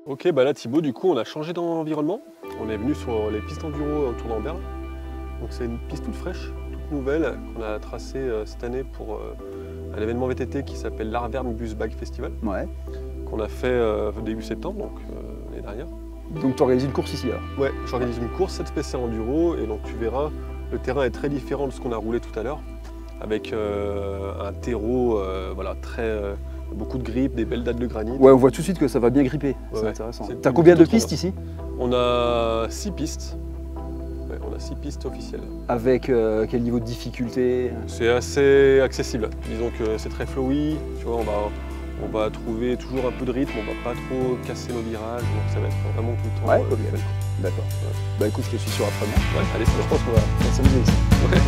Ok, bah là Thibaut, du coup on a changé d'environnement. On est venu sur les pistes enduro autour d'Ambert. Donc c'est une piste toute fraîche, toute nouvelle, qu'on a tracée cette année pour un événement VTT qui s'appelle l'Arverne Bus Bag Festival. Ouais. Qu'on a fait début septembre, donc l'année dernière. Donc tu organises une course ici alors? Ouais, j'organise une course, cette spéciale enduro, et donc tu verras, le terrain est très différent de ce qu'on a roulé tout à l'heure, avec un terreau voilà, beaucoup de grippe, des belles dates de granit. Ouais, on voit tout de suite que ça va bien gripper, c'est intéressant. T'as combien de pistes ici? On a 6 pistes. Ouais, on a 6 pistes officielles. Avec quel niveau de difficulté? C'est assez accessible. Disons que c'est très flowy, tu vois, on va trouver toujours un peu de rythme, on va pas trop casser nos virages, donc ça va être vraiment tout le temps. Ouais, ok. D'accord. Ouais. Bah écoute, je te suis sur la première. Ouais, allez, je pense qu'on va s'amuser ici. Ouais.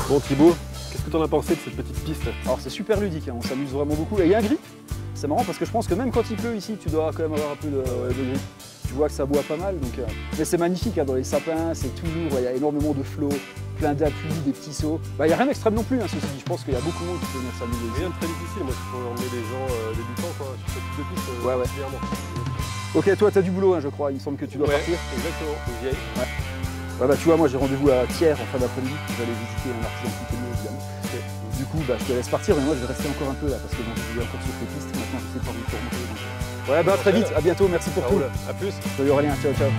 Bon Thibaut, qu'est-ce que tu en as pensé de cette petite piste? Alors c'est super ludique, hein, on s'amuse vraiment beaucoup. Et il y a un grip, c'est marrant parce que je pense que même quand il pleut ici, tu dois quand même avoir un peu de grip. Tu vois que ça boit pas mal, donc, mais c'est magnifique hein, dans les sapins, c'est toujours, il y a énormément de flots, plein d'appuis, des petits sauts. Il n'y a rien d'extrême non plus, hein, ceci dit, je pense qu'il y a beaucoup de monde qui peut venir s'amuser ici. Rien de très difficile, moi je pourrais emmener des gens débutants quoi, sur cette petite piste particulièrement. Ok, toi tu as du boulot hein, je crois, il me semble que tu dois partir. Exactement, faut que j'y aille. Ouais, bah tu vois, moi j'ai rendez-vous à Thiers en fin d'après-midi, je vais aller visiter un artisan pitonnier évidemment. Okay. Du coup, bah, je te laisse partir, mais moi je vais rester encore un peu là, parce que je vais encore sur tes pistes, maintenant je sais pas où remonter. Donc... Ouais, bah à très vite, à bientôt, merci pour tout. À plus. Salut Aurélien, ciao ciao.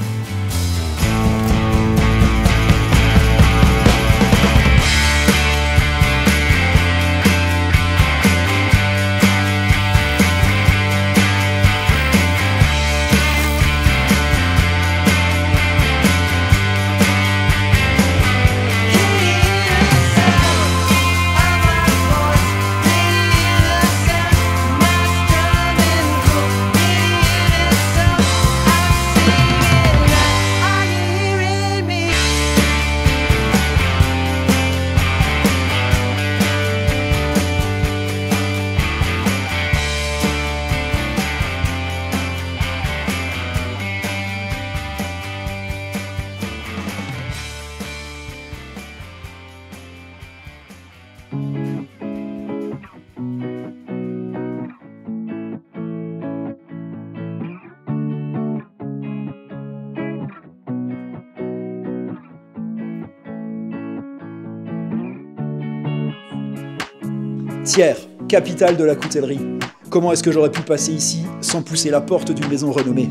Thiers, capitale de la coutellerie. Comment est-ce que j'aurais pu passer ici sans pousser la porte d'une maison renommée ?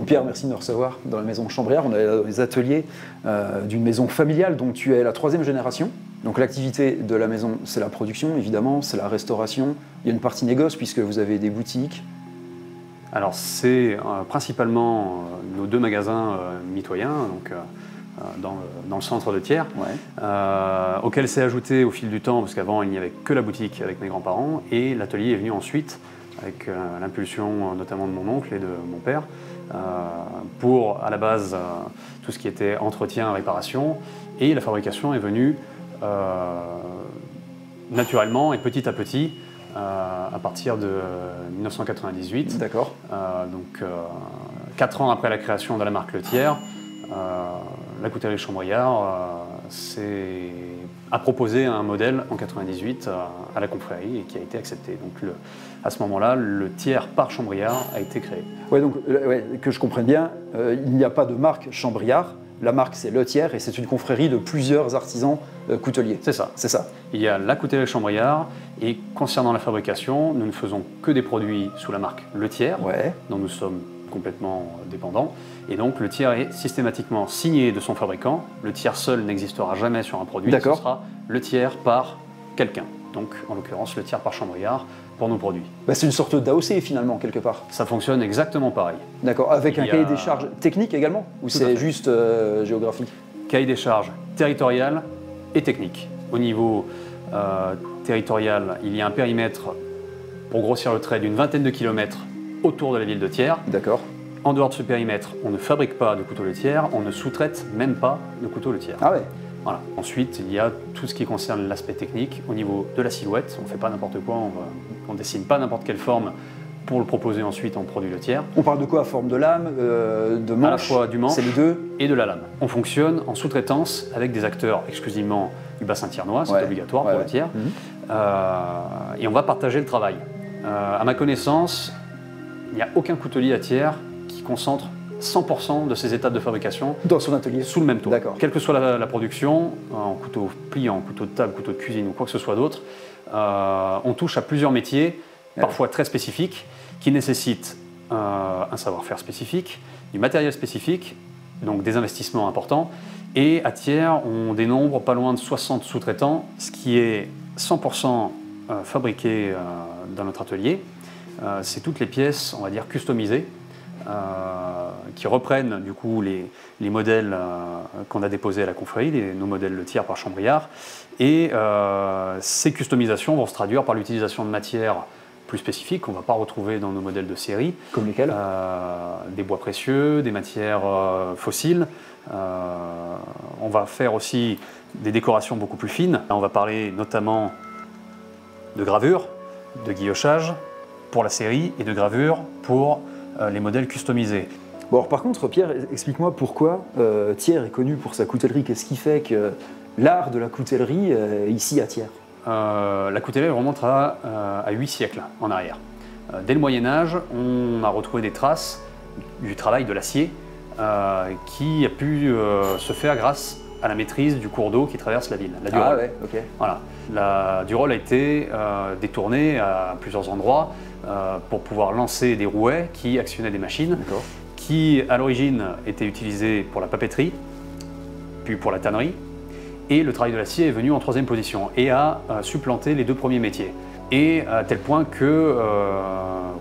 Pierre, merci de nous recevoir dans la maison Chambriard. On est dans les ateliers d'une maison familiale dont tu es la 3e génération. Donc l'activité de la maison, c'est la production, évidemment, c'est la restauration. Il y a une partie négoce puisque vous avez des boutiques. Alors c'est principalement nos 2 magasins mitoyens, donc dans le centre de Thiers, auquel s'est ajouté au fil du temps, parce qu'avant il n'y avait que la boutique avec mes grands-parents, et l'atelier est venu ensuite avec l'impulsion notamment de mon oncle et de mon père, pour à la base tout ce qui était entretien, réparation, et la fabrication est venue naturellement et petit à petit à partir de 1998. D'accord. Donc 4 ans après la création de la marque Le Thiers, la coutellerie Chambriard a proposé un modèle en 98 à la confrérie et qui a été accepté. Donc à ce moment-là, le Thiers par Chambriard a été créé. Ouais, donc que je comprenne bien, il n'y a pas de marque Chambriard. La marque, c'est Le Thiers et c'est une confrérie de plusieurs artisans couteliers. C'est ça. C'est ça. Il y a la coutellerie Chambriard et concernant la fabrication, nous ne faisons que des produits sous la marque Le Thiers, dont nous sommes complètement dépendants. Et donc le Thiers est systématiquement signé de son fabricant. Le Thiers seul n'existera jamais sur un produit. Ce sera Le Thiers par quelqu'un. Donc en l'occurrence Le Thiers par Chambriard pour nos produits. Bah, c'est une sorte d'AOC finalement quelque part. Ça fonctionne exactement pareil. D'accord, avec un cahier des charges technique également ou c'est juste géographique? Cahier des charges territorial et technique. Au niveau territorial, il y a un périmètre, pour grossir le trait, d'une 20aine de kilomètres autour de la ville de Thiers. D'accord. En dehors de ce périmètre, on ne fabrique pas de couteaux Le Thiers, on ne sous-traite même pas de couteaux Le Thiers. Ah ouais. Voilà. Ensuite, il y a tout ce qui concerne l'aspect technique. Au niveau de la silhouette, on ne fait pas n'importe quoi, on ne dessine pas n'importe quelle forme pour le proposer ensuite en produit Le Thiers. On parle de quoi? Forme de lame, de manche? À la fois du manche, c'est les deux, et de la lame. On fonctionne en sous-traitance avec des acteurs exclusivement du bassin thiernois, c'est obligatoire pour Le Thiers. Et on va partager le travail. À ma connaissance, il n'y a aucun coutelier à Thiers qui concentre 100% de ses étapes de fabrication dans son atelier sous le même toit. D'accord. Quelle que soit la production, en couteau pliant, couteau de table, couteau de cuisine ou quoi que ce soit d'autre, on touche à plusieurs métiers, parfois très spécifiques, qui nécessitent un savoir-faire spécifique, du matériel spécifique, donc des investissements importants. Et à Thiers, on dénombre pas loin de 60 sous-traitants, ce qui est 100% fabriqué dans notre atelier. C'est toutes les pièces, on va dire, customisées, qui reprennent du coup les modèles qu'on a déposés à la confrérie, nos modèles Le Thiers par Chambriard. Et ces customisations vont se traduire par l'utilisation de matières plus spécifiques qu'on ne va pas retrouver dans nos modèles de série. Comme lesquels? Des bois précieux, des matières fossiles. On va faire aussi des décorations beaucoup plus fines. On va parler notamment de gravure, de guillochage pour la série et de gravure pour les modèles customisés. Bon, alors, par contre, Pierre, explique-moi pourquoi Thiers est connu pour sa coutellerie. Qu'est-ce qui fait que l'art de la coutellerie ici à Thiers? La coutellerie remonte à 8 siècles en arrière. Dès le Moyen-Âge, on a retrouvé des traces du travail de l'acier qui a pu se faire grâce à la maîtrise du cours d'eau qui traverse la ville, la Durolle. Ah ouais, ok. Voilà. La Durolle a été détournée à plusieurs endroits pour pouvoir lancer des rouets qui actionnaient des machines qui, à l'origine, étaient utilisées pour la papeterie, puis pour la tannerie. Et le travail de l'acier est venu en 3e position et a supplanté les 2 premiers métiers. Et à tel point que,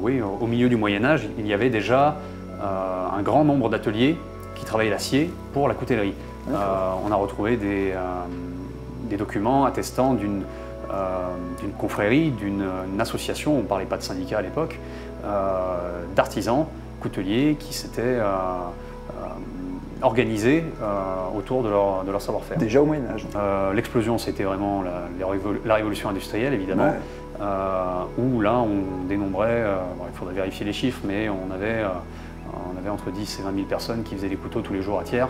au milieu du Moyen-Âge, il y avait déjà un grand nombre d'ateliers qui travaillaient l'acier pour la coutellerie. On a retrouvé des documents attestant d'une confrérie, d'une association, on ne parlait pas de syndicat à l'époque, d'artisans couteliers qui s'étaient organisés autour de leur savoir-faire. Déjà au Moyen-Âge. L'explosion, c'était vraiment la révolution industrielle, évidemment, où là, on dénombrait, il faudrait vérifier les chiffres, mais on avait entre 10 et 20 000 personnes qui faisaient des couteaux tous les jours à Thiers.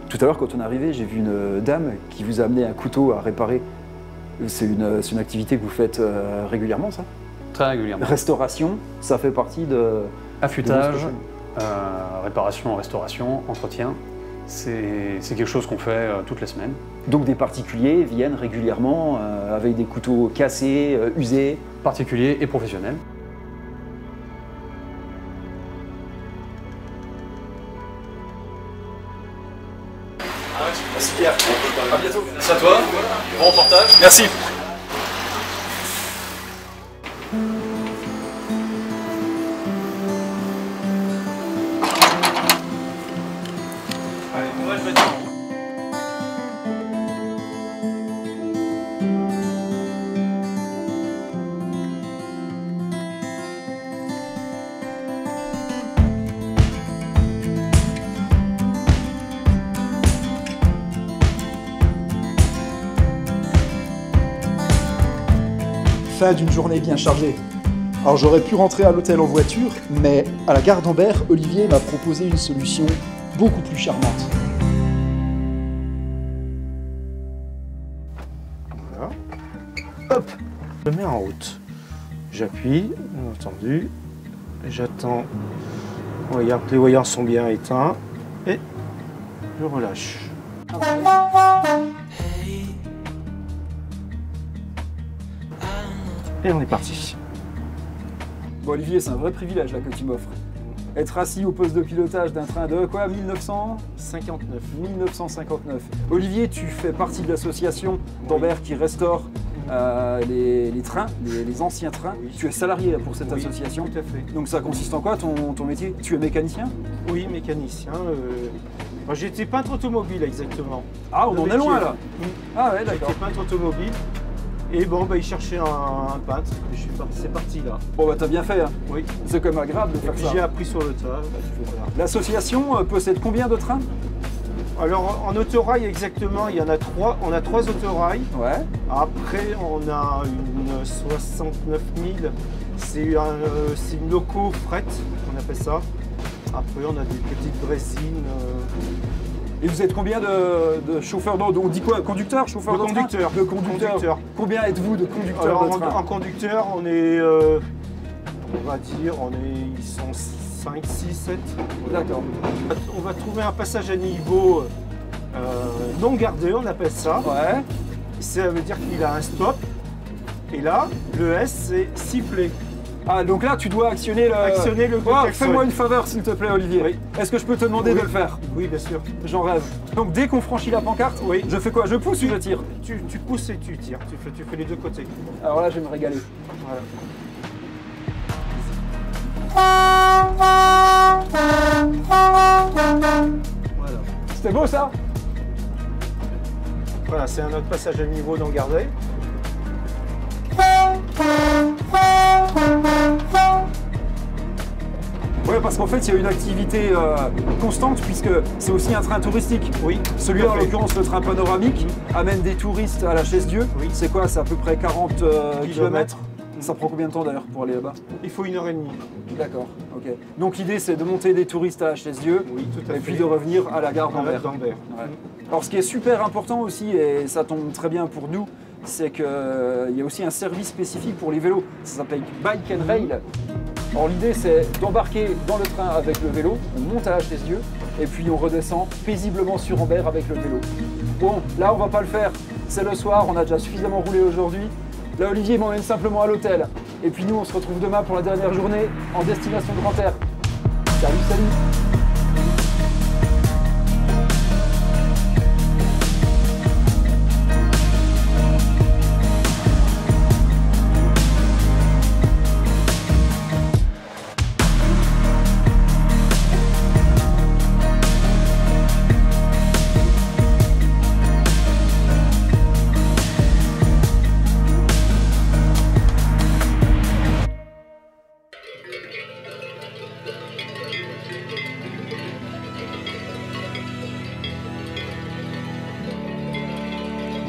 Tout à l'heure, quand on est arrivé, j'ai vu une dame qui vous a amené un couteau à réparer. C'est une activité que vous faites régulièrement, ça? Très régulièrement. Restauration, ça fait partie de... Affûtage, réparation, restauration, entretien. C'est quelque chose qu'on fait toutes les semaines. Donc des particuliers viennent régulièrement avec des couteaux cassés, usés. Particuliers et professionnels. Merci Pierre. À bientôt. Merci à toi. Bon reportage. Merci. Allez, on va le mettre en haut. Fin d'une journée bien chargée. Alors j'aurais pu rentrer à l'hôtel en voiture, mais à la gare d'Ambert, Olivier m'a proposé une solution beaucoup plus charmante. Voilà. Hop, je mets en route. J'appuie, bien entendu. J'attends. Regarde, les voyants sont bien éteints. Et je relâche. Et on est parti. Bon Olivier, c'est un vrai privilège là que tu m'offres. Être assis au poste de pilotage d'un train de quoi, 1959. 1959. Olivier, tu fais partie de l'association d'Ambert qui restaure les trains, les anciens trains. Oui. Tu es salarié là, pour cette Oui, association. tout à fait. Donc ça consiste en quoi ton métier? Tu es mécanicien? Oui, mécanicien. Moi, j'étais peintre automobile exactement. Ah, on Le en est métier. loin là. Ah ouais, J'étais d'accord. peintre automobile. Et bon, bah, il cherchait un peintre. Et c'est parti là. Bon bah t'as bien fait, hein. Oui. C'est quand même agréable de Et faire puis ça. j'ai appris sur le tas. Bah, voilà. L'association possède combien de trains? Alors en autorail exactement, il y en a 3. On a 3 autorails. Ouais. Après, on a une 69 000. C'est une loco fret, on appelle ça. Après, on a des petites dressines. Et vous êtes combien de chauffeurs d'eau? On dit quoi? Conducteurs? Chauffeurs De de train? conducteurs. De conducteurs. Conducteurs. Combien êtes-vous de conducteurs Alors, de train? en conducteur, on est, on va dire, ils sont 5, 6, 7. D'accord. On va trouver un passage à niveau non gardé, on appelle ça. Ouais. Ça veut dire qu'il a un stop. Et là, le S, c'est siffler. Ah, donc là, tu dois actionner le... Actionner le Oh, klaxon. fais-moi une faveur, s'il te plaît, Olivier. Oui. Est-ce que je peux te demander Oui. de le faire? Oui, bien sûr. J'en rêve. Donc, dès qu'on franchit la pancarte, Oui. je fais quoi? Je pousse ou je tire? Tu pousses et tu tires. Tu fais les deux côtés. Alors là, je vais me régaler. Voilà. Voilà. C'était beau, ça? Voilà, c'est un autre passage à niveau non gardé. Ouais, parce qu'en fait, il y a une activité constante, puisque c'est aussi un train touristique. Oui. Celui-là, tout en à fait. l'occurrence, le train panoramique, amène des touristes à la Chaise-Dieu. Oui. C'est quoi? C'est à peu près 40 km. Kilomètres. Ça prend combien de temps d'ailleurs pour aller là-bas? Il faut 1h30. D'accord, ok. Donc l'idée, c'est de monter des touristes à la Chaise-Dieu Oui, tout à et fait. puis de revenir à la gare d'Ambert. d'Ambert. Ouais. Alors ce qui est super important aussi, et ça tombe très bien pour nous, c'est qu'il y a aussi un service spécifique pour les vélos. Ça s'appelle Bike and Rail. Alors l'idée, c'est d'embarquer dans le train avec le vélo, on monte à la Chaise-Dieu et puis on redescend paisiblement sur Ambert avec le vélo. Bon, là on va pas le faire, c'est le soir, on a déjà suffisamment roulé aujourd'hui. Là, Olivier m'emmène simplement à l'hôtel. Et puis nous, on se retrouve demain pour la dernière journée en destination Grand Air. Salut, salut!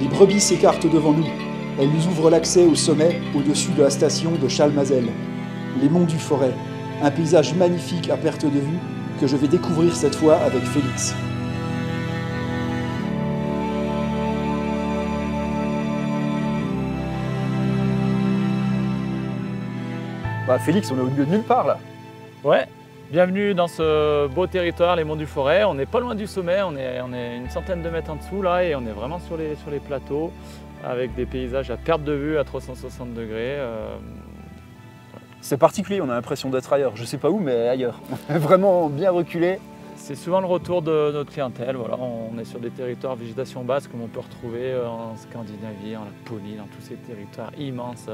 Les brebis s'écartent devant nous. Elles nous ouvrent l'accès au sommet, au-dessus de la station de Chalmazel. Les monts du Forêt, un paysage magnifique à perte de vue que je vais découvrir cette fois avec Félix. Bah Félix, on est au milieu de nulle part là. Ouais. Bienvenue dans ce beau territoire, les Monts du Forêt. On n'est pas loin du sommet, on est une centaine de mètres en dessous là et on est vraiment sur les plateaux avec des paysages à perte de vue à 360 degrés. C'est particulier, on a l'impression d'être ailleurs. Je sais pas où, mais ailleurs. On est vraiment bien reculé. C'est souvent le retour de notre clientèle. Voilà, on est sur des territoires végétation basse comme on peut retrouver en Scandinavie, en Laponie, dans tous ces territoires immenses,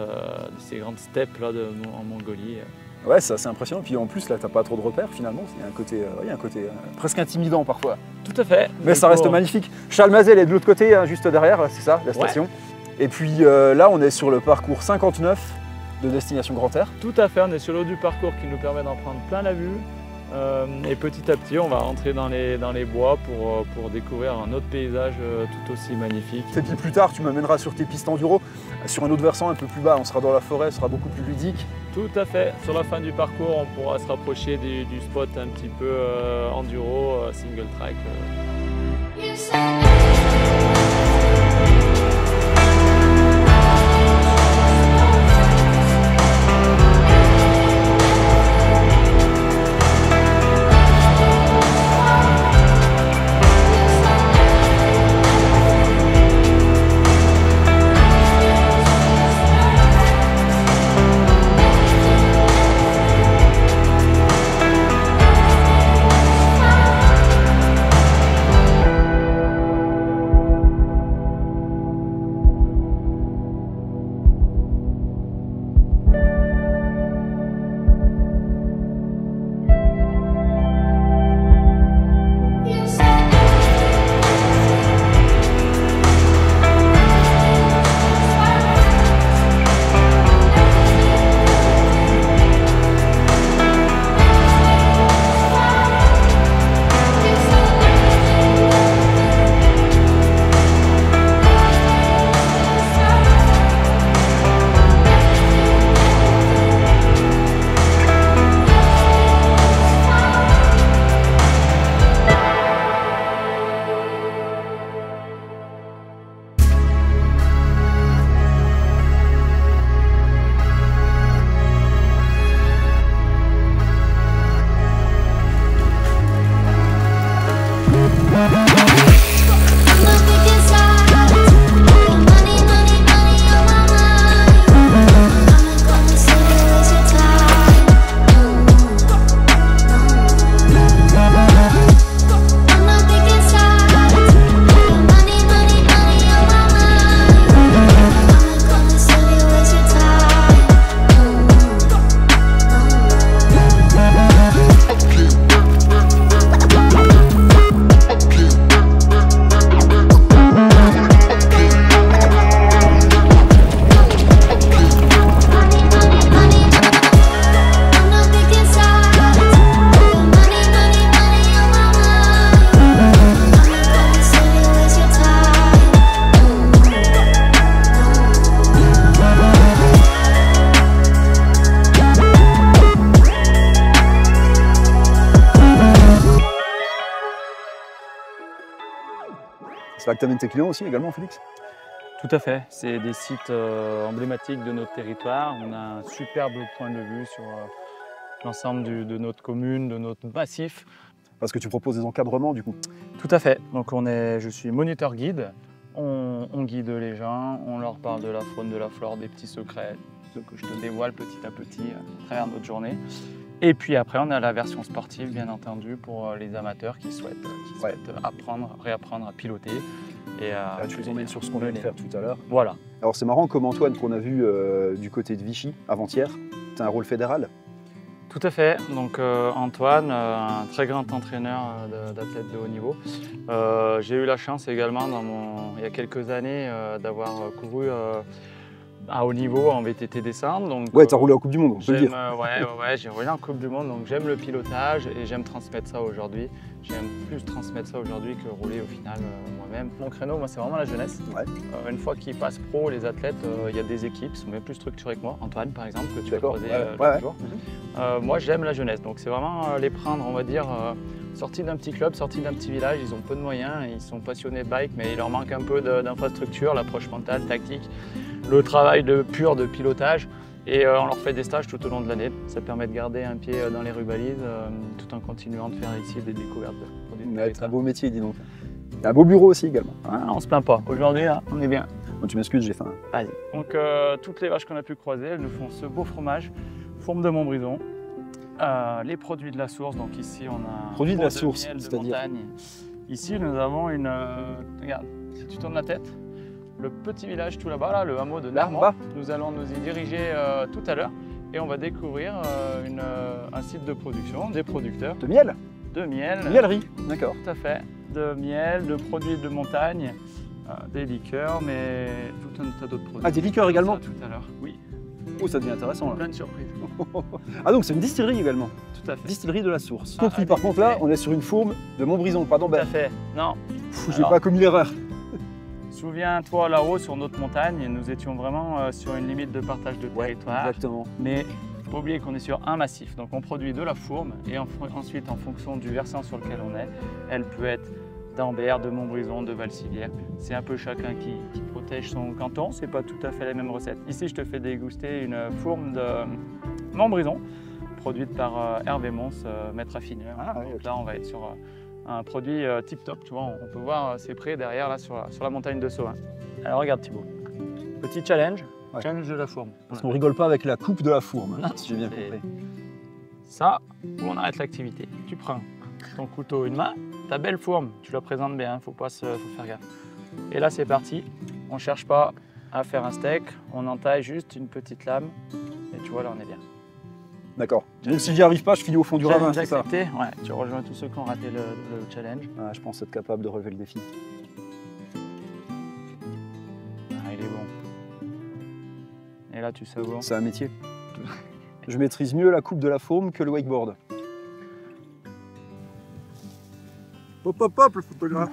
ces grandes steppes là en Mongolie. Ouais, c'est assez impressionnant. Puis en plus, là, t'as pas trop de repères finalement. Il y a un côté presque intimidant parfois. Tout à fait. Mais ça reste magnifique. Chalmazel est de l'autre côté, hein, juste derrière, c'est ça, la station. Ouais. Et puis là, on est sur le parcours 59 de Destination Grand Air. Tout à fait, on est sur le haut du parcours qui nous permet d'en prendre plein la vue. Et petit à petit, on va rentrer dans les bois pour découvrir un autre paysage tout aussi magnifique. Et puis plus tard, tu m'amèneras sur tes pistes enduro, sur un autre versant un peu plus bas. On sera dans la forêt, ce sera beaucoup plus ludique. Tout à fait. Sur la fin du parcours, on pourra se rapprocher du spot un petit peu enduro, single track. C'est là que tu amènes tes clients aussi également, Félix? Tout à fait, c'est des sites emblématiques de notre territoire. On a un superbe point de vue sur l'ensemble de notre commune, de notre massif. Parce que tu proposes des encadrements du coup? Tout à fait, donc je suis moniteur guide. On guide les gens, on leur parle de la faune, de la flore, des petits secrets, ce que je te dévoile petit à petit à travers notre journée. Et puis après, on a la version sportive, bien entendu, pour les amateurs qui souhaitent réapprendre à piloter. Et tu les emmènes sur ce qu'on vient de faire tout à l'heure. Voilà. Alors c'est marrant comme Antoine qu'on a vu du côté de Vichy avant-hier, tu as un rôle fédéral? Tout à fait. Donc Antoine, un très grand entraîneur d'athlètes de haut niveau. J'ai eu la chance également, il y a quelques années, d'avoir couru à haut niveau en VTT descente. Donc, ouais, tu as roulé en Coupe du Monde, on peut le dire. Ouais, j'ai roulé en Coupe du Monde, donc j'aime le pilotage et j'aime transmettre ça aujourd'hui. J'aime plus transmettre ça aujourd'hui que rouler au final moi-même. Mon créneau, moi, c'est vraiment la jeunesse. Ouais. Une fois qu'ils passent pro, les athlètes, il y a des équipes qui sont bien plus structurées que moi. Antoine, par exemple, que tu as croisé l'autre jour. Moi, j'aime la jeunesse, donc c'est vraiment les prendre, on va dire, sortis d'un petit club, sortis d'un petit village. Ils ont peu de moyens, ils sont passionnés de bike, mais il leur manque un peu d'infrastructure, l'approche mentale, tactique, le travail pur de pilotage. Et on leur fait des stages tout au long de l'année. Ça permet de garder un pied dans les rubalises tout en continuant de faire ici des découvertes de produits. C'est un beau métier, dis donc. Il y a un beau bureau aussi également. Ah, on se plaint pas. Aujourd'hui, là, on est bien. Bon, tu m'excuses, j'ai faim. Vas-y. Donc toutes les vaches qu'on a pu croiser, elles nous font ce beau fromage, fourme de Montbrison. Les produits de la source, donc ici on a un Produits de la pot source, miel de c'est-à-dire montagne. Ici nous avons une... regarde, si tu tournes la tête, le petit village tout là-bas, là, le hameau de Narmont. Nous allons nous y diriger tout à l'heure et on va découvrir un site de production, des producteurs. De miel? De miel. Mielerie, d'accord. Tout à fait. De miel, de produits de montagne, des liqueurs, mais tout un tas d'autres produits. Ah, des liqueurs également? Tout à l'heure, oui. Oh, ça devient intéressant là. Plein de surprises. Ah, donc c'est une distillerie également? Tout à fait. Distillerie de la source. Compris, par contre là, on est sur une fourme de Montbrison, pas d'Ambert. Tout à fait. Non. J'ai pas commis l'erreur. Souviens-toi là-haut sur notre montagne, nous étions vraiment sur une limite de partage de territoire. Exactement. Mais il ne faut pas oublier qu'on est sur un massif. Donc on produit de la fourme et ensuite en fonction du versant sur lequel on est, elle peut être d'Ambert, de Montbrison, de Valcivière. C'est un peu chacun qui protège son canton. C'est pas tout à fait la même recette. Ici, je te fais déguster une fourme de Montbrison produite par Hervé Mons, maître affineur. Donc là, on va être sur un produit tip top. Tu vois, on peut voir c'est près derrière là sur la montagne de Sauin. Alors regarde Thibaut, petit challenge, challenge de la fourme. Parce qu'on rigole pas avec la coupe de la fourme, hein, si j'ai bien compris. Ça, où on arrête l'activité. Tu prends ton couteau une main, ta belle fourme, tu la présentes bien, faut faire gaffe. Et là c'est parti, on cherche pas à faire un steak, on entaille juste une petite lame et tu vois là on est bien. D'accord. Donc si j'y arrive pas, je finis au fond du ravin, c'est ça? Ouais, tu rejoins tous ceux qui ont raté le challenge. Ah, je pense être capable de relever le défi. Ah, il est bon. Et là tu savoures. C'est un métier. Je maîtrise mieux la coupe de la fourme que le wakeboard. Hop hop hop le photographe.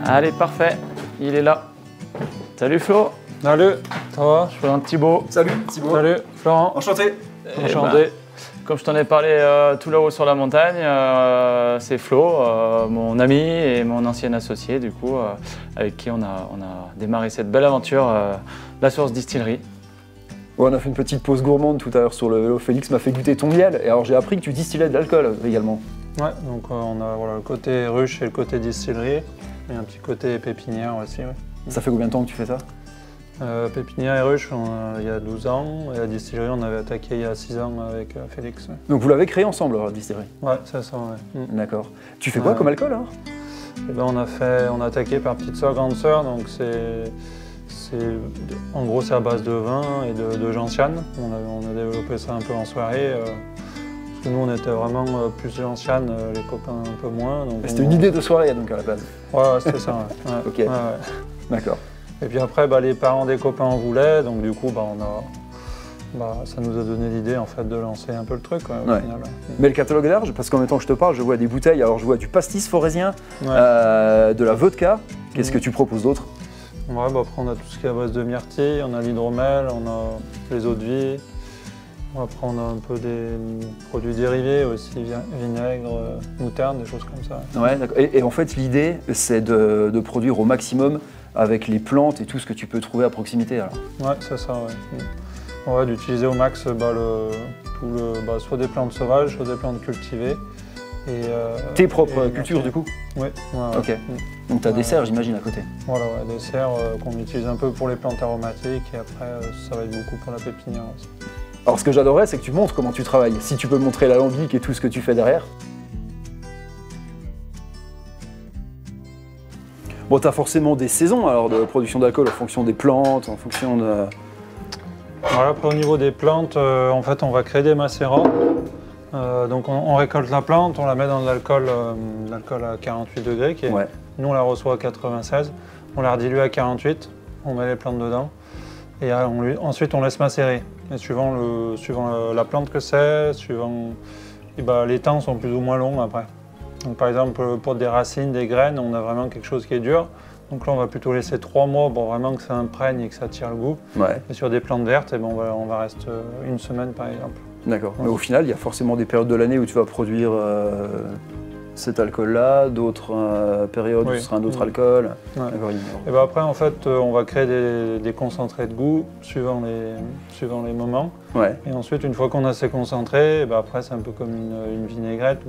Allez, parfait, il est là. Salut Flo. Salut, ça va? Je présente Thibaut. Salut Thibaut. Salut, Florent. Enchanté. Enchanté. Comme je t'en ai parlé tout là-haut sur la montagne, c'est Flo, mon ami et mon ancien associé, du coup, avec qui on a démarré cette belle aventure, la Source Distillerie. Ouais, on a fait une petite pause gourmande tout à l'heure sur le vélo. Félix m'a fait goûter ton miel et alors j'ai appris que tu distillais de l'alcool également. Ouais, donc on a le côté ruche et le côté distillerie et un petit côté pépinière aussi. Ouais. Ça fait combien de temps que tu fais ça? Pépinière et ruche, il y a 12 ans, et la distillerie, on avait attaqué il y a 6 ans avec Félix. Ouais. Donc vous l'avez créé ensemble, la distillerie? Ouais, c'est ça, ouais. D'accord. Tu fais quoi comme alcool alors? Eh ben, on a attaqué par petite sœur, grande sœur, donc en gros c'est à base de vin et de gentiane. On a développé ça un peu en soirée. Parce que nous on était vraiment plus gentiane, les copains un peu moins. C'était une idée de soirée donc à la base? Ouais, c'était ça, ouais. Ouais. Ok, ouais. D'accord. Et puis après, les parents des copains en voulaient, donc du coup, ça nous a donné l'idée en fait de lancer un peu le truc. Quoi, au final. Mais le catalogue est large, parce qu'en même temps que je te parle, je vois des bouteilles. Alors je vois du pastis forésien, de la vodka. Qu'est-ce que tu proposes d'autre? Ouais, après on a tout ce qui est à base de myrtille, on a l'hydromel, on a les eaux de vie. Après on a un peu des produits dérivés aussi, vinaigre, moutarde, des choses comme ça. Ouais, d'accord. Et en fait l'idée c'est de produire au maximum avec les plantes et tout ce que tu peux trouver à proximité alors. Ouais, c'est ça, ouais. Ouais, d'utiliser au max soit des plantes sauvages, soit des plantes cultivées. Tes propres cultures du coup? Oui. Ok. Donc tu as des serres j'imagine à côté? Voilà, des serres qu'on utilise un peu pour les plantes aromatiques et après ça va être beaucoup pour la pépinière aussi. Alors ce que j'adorerais c'est que tu montres comment tu travailles, si tu peux montrer l'alambic et tout ce que tu fais derrière. Bon, tu as forcément des saisons alors de production d'alcool en fonction des plantes, en fonction de... Voilà, après au niveau des plantes, en fait on va créer des macérats. Donc on récolte la plante, on la met dans de l'alcool à 48 degrés, nous on la reçoit à 96, on la redilue à 48, on met les plantes dedans et ensuite on laisse macérer. Et suivant la plante que c'est, les temps sont plus ou moins longs après. Donc par exemple pour des racines, des graines, on a vraiment quelque chose qui est dur. Donc là on va plutôt laisser 3 mois pour vraiment que ça imprègne et que ça tire le goût. Et sur des plantes vertes, on va rester 1 semaine par exemple. D'accord, mais au final, il y a forcément des périodes de l'année où tu vas produire cet alcool-là, d'autres périodes où ce sera un autre alcool. Et après, en fait, on va créer des concentrés de goût suivant les moments. Et ensuite, une fois qu'on a ces concentrés, après, c'est un peu comme une vinaigrette.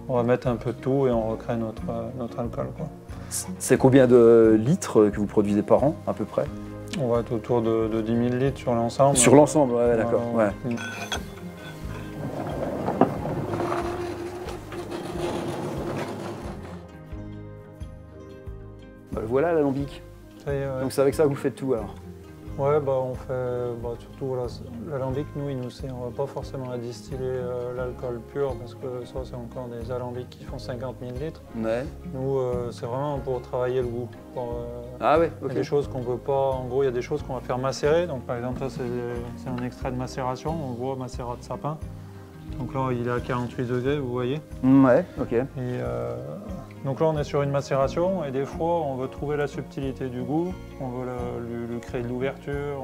On va mettre un peu de tout et on recrée notre alcool. C'est combien de litres que vous produisez par an, à peu près? On va être autour de 10 000 litres sur l'ensemble. Sur l'ensemble, ouais, d'accord. Voilà l'alambic. Donc c'est avec ça que vous faites tout alors? Ouais, on fait surtout l'alambic, nous il nous sert pas forcément à distiller l'alcool pur parce que ça c'est encore des alambics qui font 50 000 litres. Nous c'est vraiment pour travailler le goût. Il y a des choses qu'on peut pas, en gros il y a des choses qu'on va faire macérer. Donc par exemple ça c'est un extrait de macération, on voit macérat de sapin. Donc là il est à 48 degrés, vous voyez. Donc là on est sur une macération et des fois on veut trouver la subtilité du goût, on veut lui créer de l'ouverture.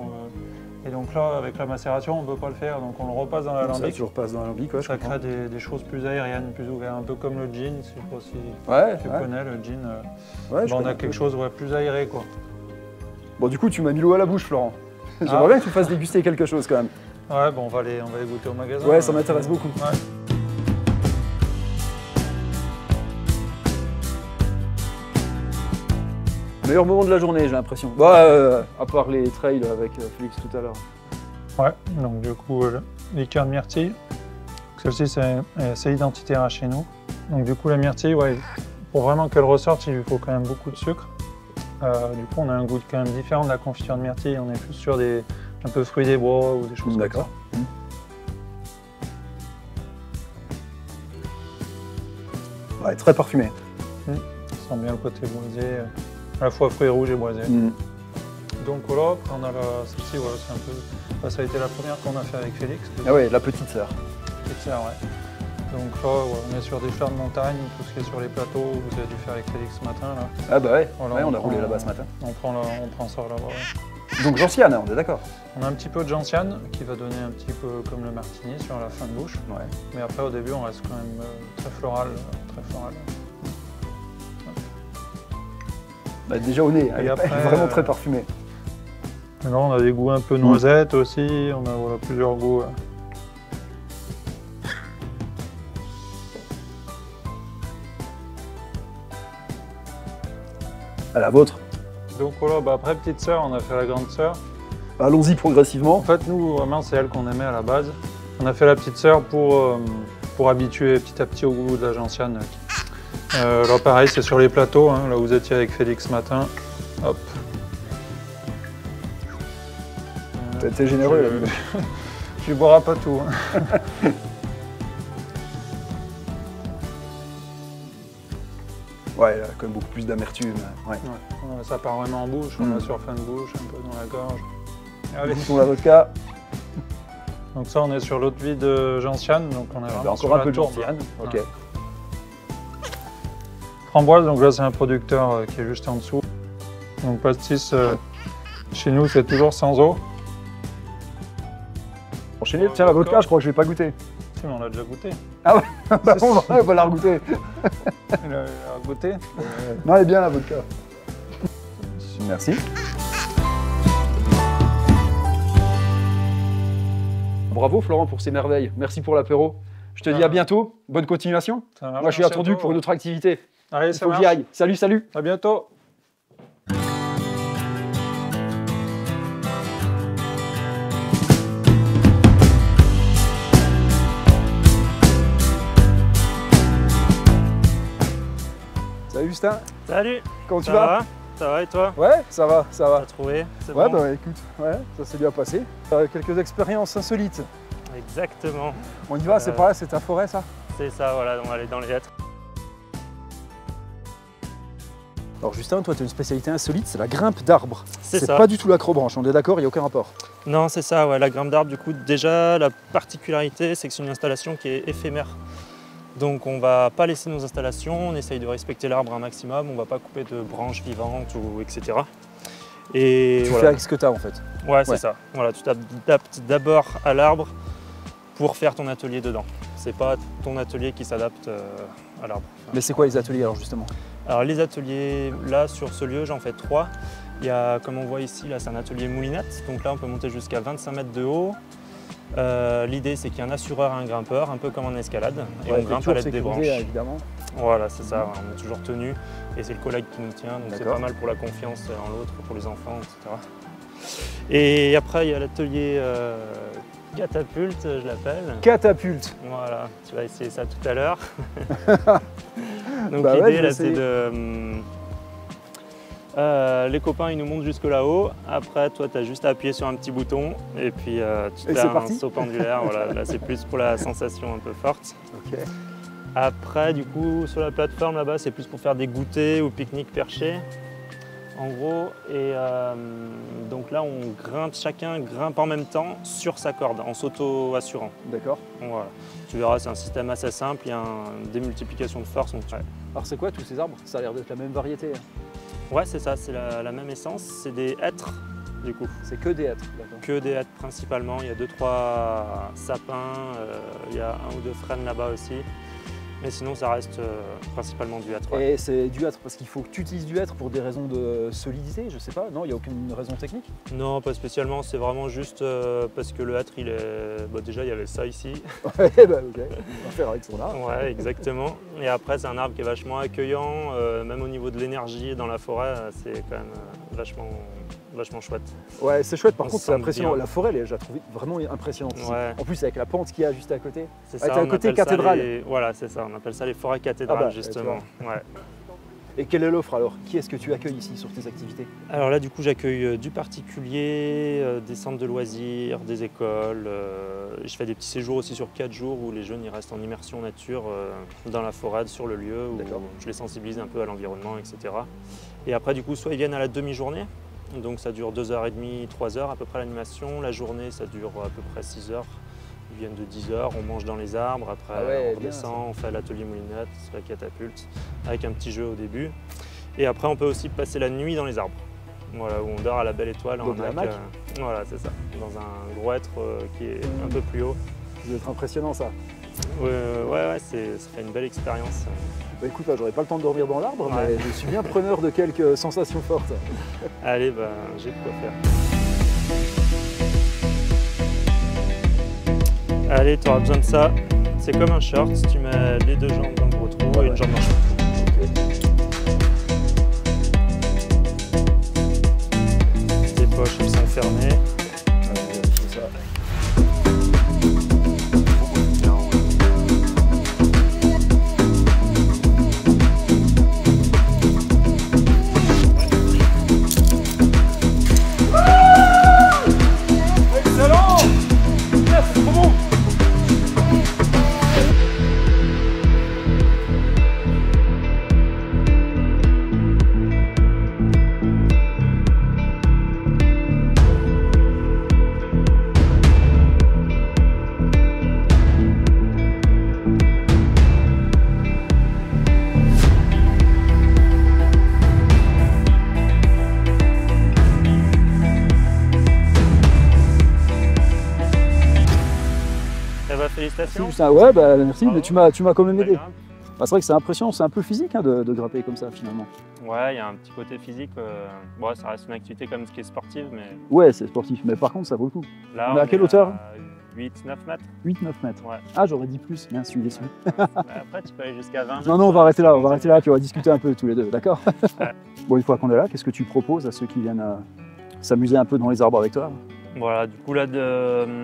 Et donc là avec la macération on ne peut pas le faire, donc on le repasse dans l'alambic. Tu repasse dans l'alambic, ça crée des choses plus aériennes, plus ouvertes, un peu comme le gin, je ne sais pas si tu connais le gin. On a quelque chose plus aéré quoi. Bon du coup tu m'as mis l'eau à la bouche Florent. J'aimerais bien que tu fasses déguster quelque chose quand même. Ouais, on va les goûter au magasin. Ouais, ça m'intéresse beaucoup. Meilleur moment de la journée, j'ai l'impression. À part les trails avec Félix tout à l'heure. Ouais, donc du coup, liqueur de myrtille. Celle-ci, c'est identitaire chez nous. Donc du coup, la myrtille, pour vraiment qu'elle ressorte, il lui faut quand même beaucoup de sucre. Du coup, on a un goût quand même différent de la confiture de myrtille. On est plus sur un peu fruits des bois ou des choses comme ça. Ouais, très parfumé. Ça sent bien le côté boisé, à la fois fruits rouges et boisés. Donc voilà, après on a celle-ci, c'est un peu... ça a été la première qu'on a fait avec Félix. Ah ouais, la petite sœur. Petite sœur, ouais. Donc là, on est sur des fleurs de montagne, tout ce qui est sur les plateaux, vous avez dû faire avec Félix ce matin. Là. Ah bah ouais, on a roulé là-bas ce matin. On prend ça là-bas. Donc gentiane, on est d'accord? On a un petit peu de gentiane qui va donner un petit peu comme le martini sur la fin de bouche. Mais après au début on reste quand même très floral. Déjà au nez, elle est vraiment très parfumée. Maintenant on a des goûts un peu noisettes aussi, on a plusieurs goûts. À la vôtre. Donc voilà, après petite sœur, on a fait la grande sœur. Allons-y progressivement. En fait, nous, vraiment, c'est elle qu'on aimait à la base. On a fait la petite sœur pour habituer petit à petit au goût de la gentiane. Là, pareil, c'est sur les plateaux, là où vous étiez avec Félix ce matin. Hop. T'as été généreux là. Tu boiras pas tout. Ouais, il y a quand même beaucoup plus d'amertume. Ça part vraiment en bouche, on a sur fin de bouche, un peu dans la gorge. Allez, ton avocat. Donc ça, on est sur l'eau de vie de gentiane, donc on est vraiment encore un peu de gentiane. Ok. Framboise, donc là c'est un producteur qui est juste en dessous. Donc pastis, chez nous c'est toujours sans eau. Enchaîner, tiens la vodka, je crois que je vais pas goûter. Si, mais on l'a déjà goûté. Ah ouais, on va la regoûter. Il a goûté. Non, elle est bien la vodka. Merci. Bravo Florent pour ces merveilles. Merci pour l'apéro. Je te dis à bientôt. Bonne continuation. Moi, je suis attendu pour une autre activité. Allez, Il ça faut que marche. j'y aille. Salut, salut. À bientôt. Salut Justin. Salut. Comment tu vas? Ça va et toi? Ouais, ça va, ça va. T'as trouvé? C'est Ouais, bon. bah écoute, ouais, ça s'est bien passé. Quelques expériences insolites. Exactement. On y va, c'est par là, c'est ta forêt ça? C'est ça, voilà, on va aller dans les hêtres. Alors Justin, toi tu as une spécialité insolite, c'est la grimpe d'arbres. C'est C'est ça. pas du tout l'acrobranche, on est d'accord, il n'y a aucun rapport. Non, c'est ça, ouais, la grimpe d'arbre, du coup, déjà, la particularité, c'est que c'est une installation qui est éphémère. Donc on va pas laisser nos installations, on essaye de respecter l'arbre un maximum, on va pas couper de branches vivantes ou etc. Et Tu voilà. fais avec ce que tu as en fait. Ouais, c'est ça. Voilà, tu t'adaptes d'abord à l'arbre pour faire ton atelier dedans. C'est pas ton atelier qui s'adapte à l'arbre. Mais c'est quoi les ateliers alors justement? Alors les ateliers, là sur ce lieu, j'en fais 3. Il y a, comme on voit ici, là c'est un atelier moulinette. Donc là on peut monter jusqu'à 25 mètres de haut. L'idée c'est qu'il y a un assureur et un grimpeur, un peu comme en escalade. Et on grimpe à l'aide des branches. Évidemment. Voilà, c'est ça, on est toujours tenu. Et c'est le collègue qui nous tient, donc c'est D'accord. pas mal pour la confiance en l'autre, pour les enfants, etc. Et après il y a l'atelier catapulte, je l'appelle. Catapulte. Voilà, tu vas essayer ça tout à l'heure. Donc Bah ouais, l'idée je vais là c'est essayer. de... les copains ils nous montent jusque là-haut, après toi tu as juste à appuyer sur un petit bouton et puis tu Et fais c'est un parti. saut pendulaire, voilà, là c'est plus pour la sensation un peu forte. Ok. Après du coup sur la plateforme là-bas c'est plus pour faire des goûters ou pique-nique perché en gros, et donc là on grimpe, chacun grimpe en même temps sur sa corde en s'auto-assurant. D'accord. Voilà. Tu verras, c'est un système assez simple, il y a une démultiplication de force. Donc Alors c'est quoi tous ces arbres? Ça a l'air d'être la même variété. Ouais, c'est ça, c'est la même essence, c'est des hêtres du coup. C'est que des hêtres, d'accord. Que des hêtres principalement, il y a 2-3 sapins, il y a 1 ou 2 frênes là-bas aussi. Mais sinon ça reste principalement du hêtre. Ouais. Et c'est du hêtre parce qu'il faut que tu utilises du hêtre pour des raisons de solidité, je sais pas, non, il n'y a aucune raison technique? Non, pas spécialement, c'est vraiment juste parce que le hêtre il est... Bah, déjà il y avait ça ici. Ouais, bah ok, on va faire avec son arbre. Ouais, exactement. Et après c'est un arbre qui est vachement accueillant, même au niveau de l'énergie dans la forêt, c'est quand même vachement chouette. Ouais, c'est chouette, par On contre se c'est sent impressionnant, bien. la forêt je la trouve vraiment impressionnante ici. Ouais. En plus avec la pente qu'il y a juste à côté. C'est Ouais, ça, t'as on un côté appelle ça cathédrale. Voilà, c'est ça, on appelle ça les forêts cathédrales Ah bah, justement. Ouais. Et quelle est l'offre alors? Qui est-ce que tu accueilles ici sur tes activités? Alors là du coup j'accueille du particulier, des centres de loisirs, des écoles. Je fais des petits séjours aussi sur 4 jours où les jeunes ils restent en immersion nature dans la forêt, sur le lieu, où je les sensibilise un peu à l'environnement, etc. Et après du coup soit ils viennent à la demi-journée, donc ça dure 2h30, 3h à peu près l'animation. La journée ça dure à peu près 6h. Ils viennent de 10h, on mange dans les arbres, après Ah ouais, on bien, redescend, on fait l'atelier moulinette, la catapulte, avec un petit jeu au début. Et après on peut aussi passer la nuit dans les arbres, voilà, où on dort à la belle étoile en Donc la hamac. voilà, c'est ça, dans un gros hêtre qui est un peu plus haut. Ça doit être impressionnant ça. Ouais, ça fait une belle expérience. Bah écoute, j'aurais pas le temps de dormir dans l'arbre, mais je suis bien preneur de quelques sensations fortes. Allez, bah, j'ai de quoi faire. Allez, tu auras besoin de ça. C'est comme un short, tu mets les 2 jambes dans le gros trou et une jambe dans le trou. Les poches elles sont fermées. Excellent! Yes, c'est trop bon! Félicitations. Ouais, bah merci, mais tu m'as quand même aidé. Pas grave. Bah, c'est vrai que c'est impressionnant, c'est un peu physique hein, de grimper comme ça finalement. Ouais, il y a un petit côté physique. Bon, ça reste une activité comme ce qui est sportive, mais Ouais, c'est sportif, mais par contre ça vaut le coup. là, On est à quelle hauteur? 8-9 mètres. 8-9 mètres. Ouais. Ah, j'aurais dit plus, bien, je suis déçu. Après, tu peux aller jusqu'à 20. Non, non, on va arrêter là, puis on va discuter un peu tous les deux, d'accord? Bon, une fois qu'on est là, qu'est-ce que tu proposes à ceux qui viennent s'amuser un peu dans les arbres avec toi? Voilà, du coup, là,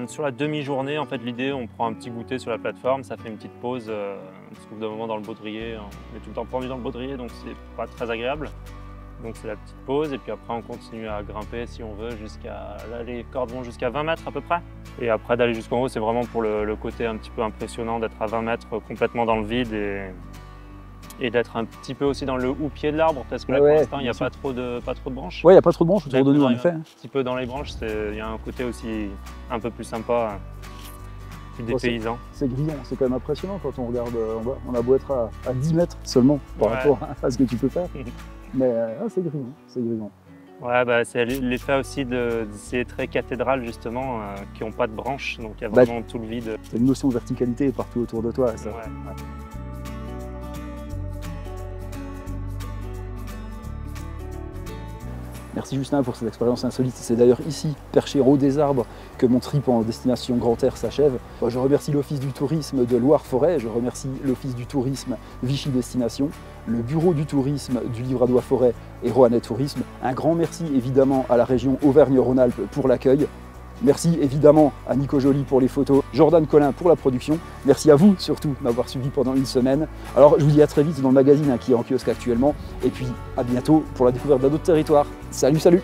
sur la demi-journée, en fait, l'idée, on prend un petit goûter sur la plateforme, ça fait une petite pause, on se trouve d'un moment dans le baudrier, on est tout le temps pendu dans le baudrier, donc c'est pas très agréable. Donc c'est la petite pause, et puis après, on continue à grimper si on veut jusqu'à... Là, les cordes vont jusqu'à 20 mètres à peu près. Et après, d'aller jusqu'en haut, c'est vraiment pour le côté un petit peu impressionnant d'être à 20 mètres complètement dans le vide et d'être un petit peu aussi dans le houppier de l'arbre, parce que là, pour l'instant, il n'y a pas trop de branches. Ouais, il n'y a pas trop de branches autour de nous, en effet. Un petit peu dans les branches, il y a un côté aussi un peu plus sympa, plus dépaysant. C'est grillant, c'est quand même impressionnant quand on regarde en bas. On a beau être à 10 mètres seulement par rapport à ce que tu peux faire. Mais c'est grillant, c'est grillant. Ouais, bah, c'est l'effet aussi de ces traits cathédrales, justement, qui n'ont pas de branches, donc il y a vraiment tout le vide. C'est une notion de verticalité partout autour de toi, ça. Ouais. Merci Justin pour cette expérience insolite. C'est d'ailleurs ici, perché au haut des arbres, que mon trip en destination Grand Air s'achève. Je remercie l'Office du tourisme de Loire-Forêt, je remercie l'Office du tourisme Vichy Destination, le Bureau du tourisme du Livradois-Forêt et Roannet Tourisme. Un grand merci évidemment à la région Auvergne-Rhône-Alpes pour l'accueil. Merci évidemment à Nico Joly pour les photos, Jordan Collin pour la production. Merci à vous surtout de m'avoir suivi pendant une semaine. Alors je vous dis à très vite dans le magazine qui est en kiosque actuellement. Et puis à bientôt pour la découverte d'un autre territoire. Salut, salut!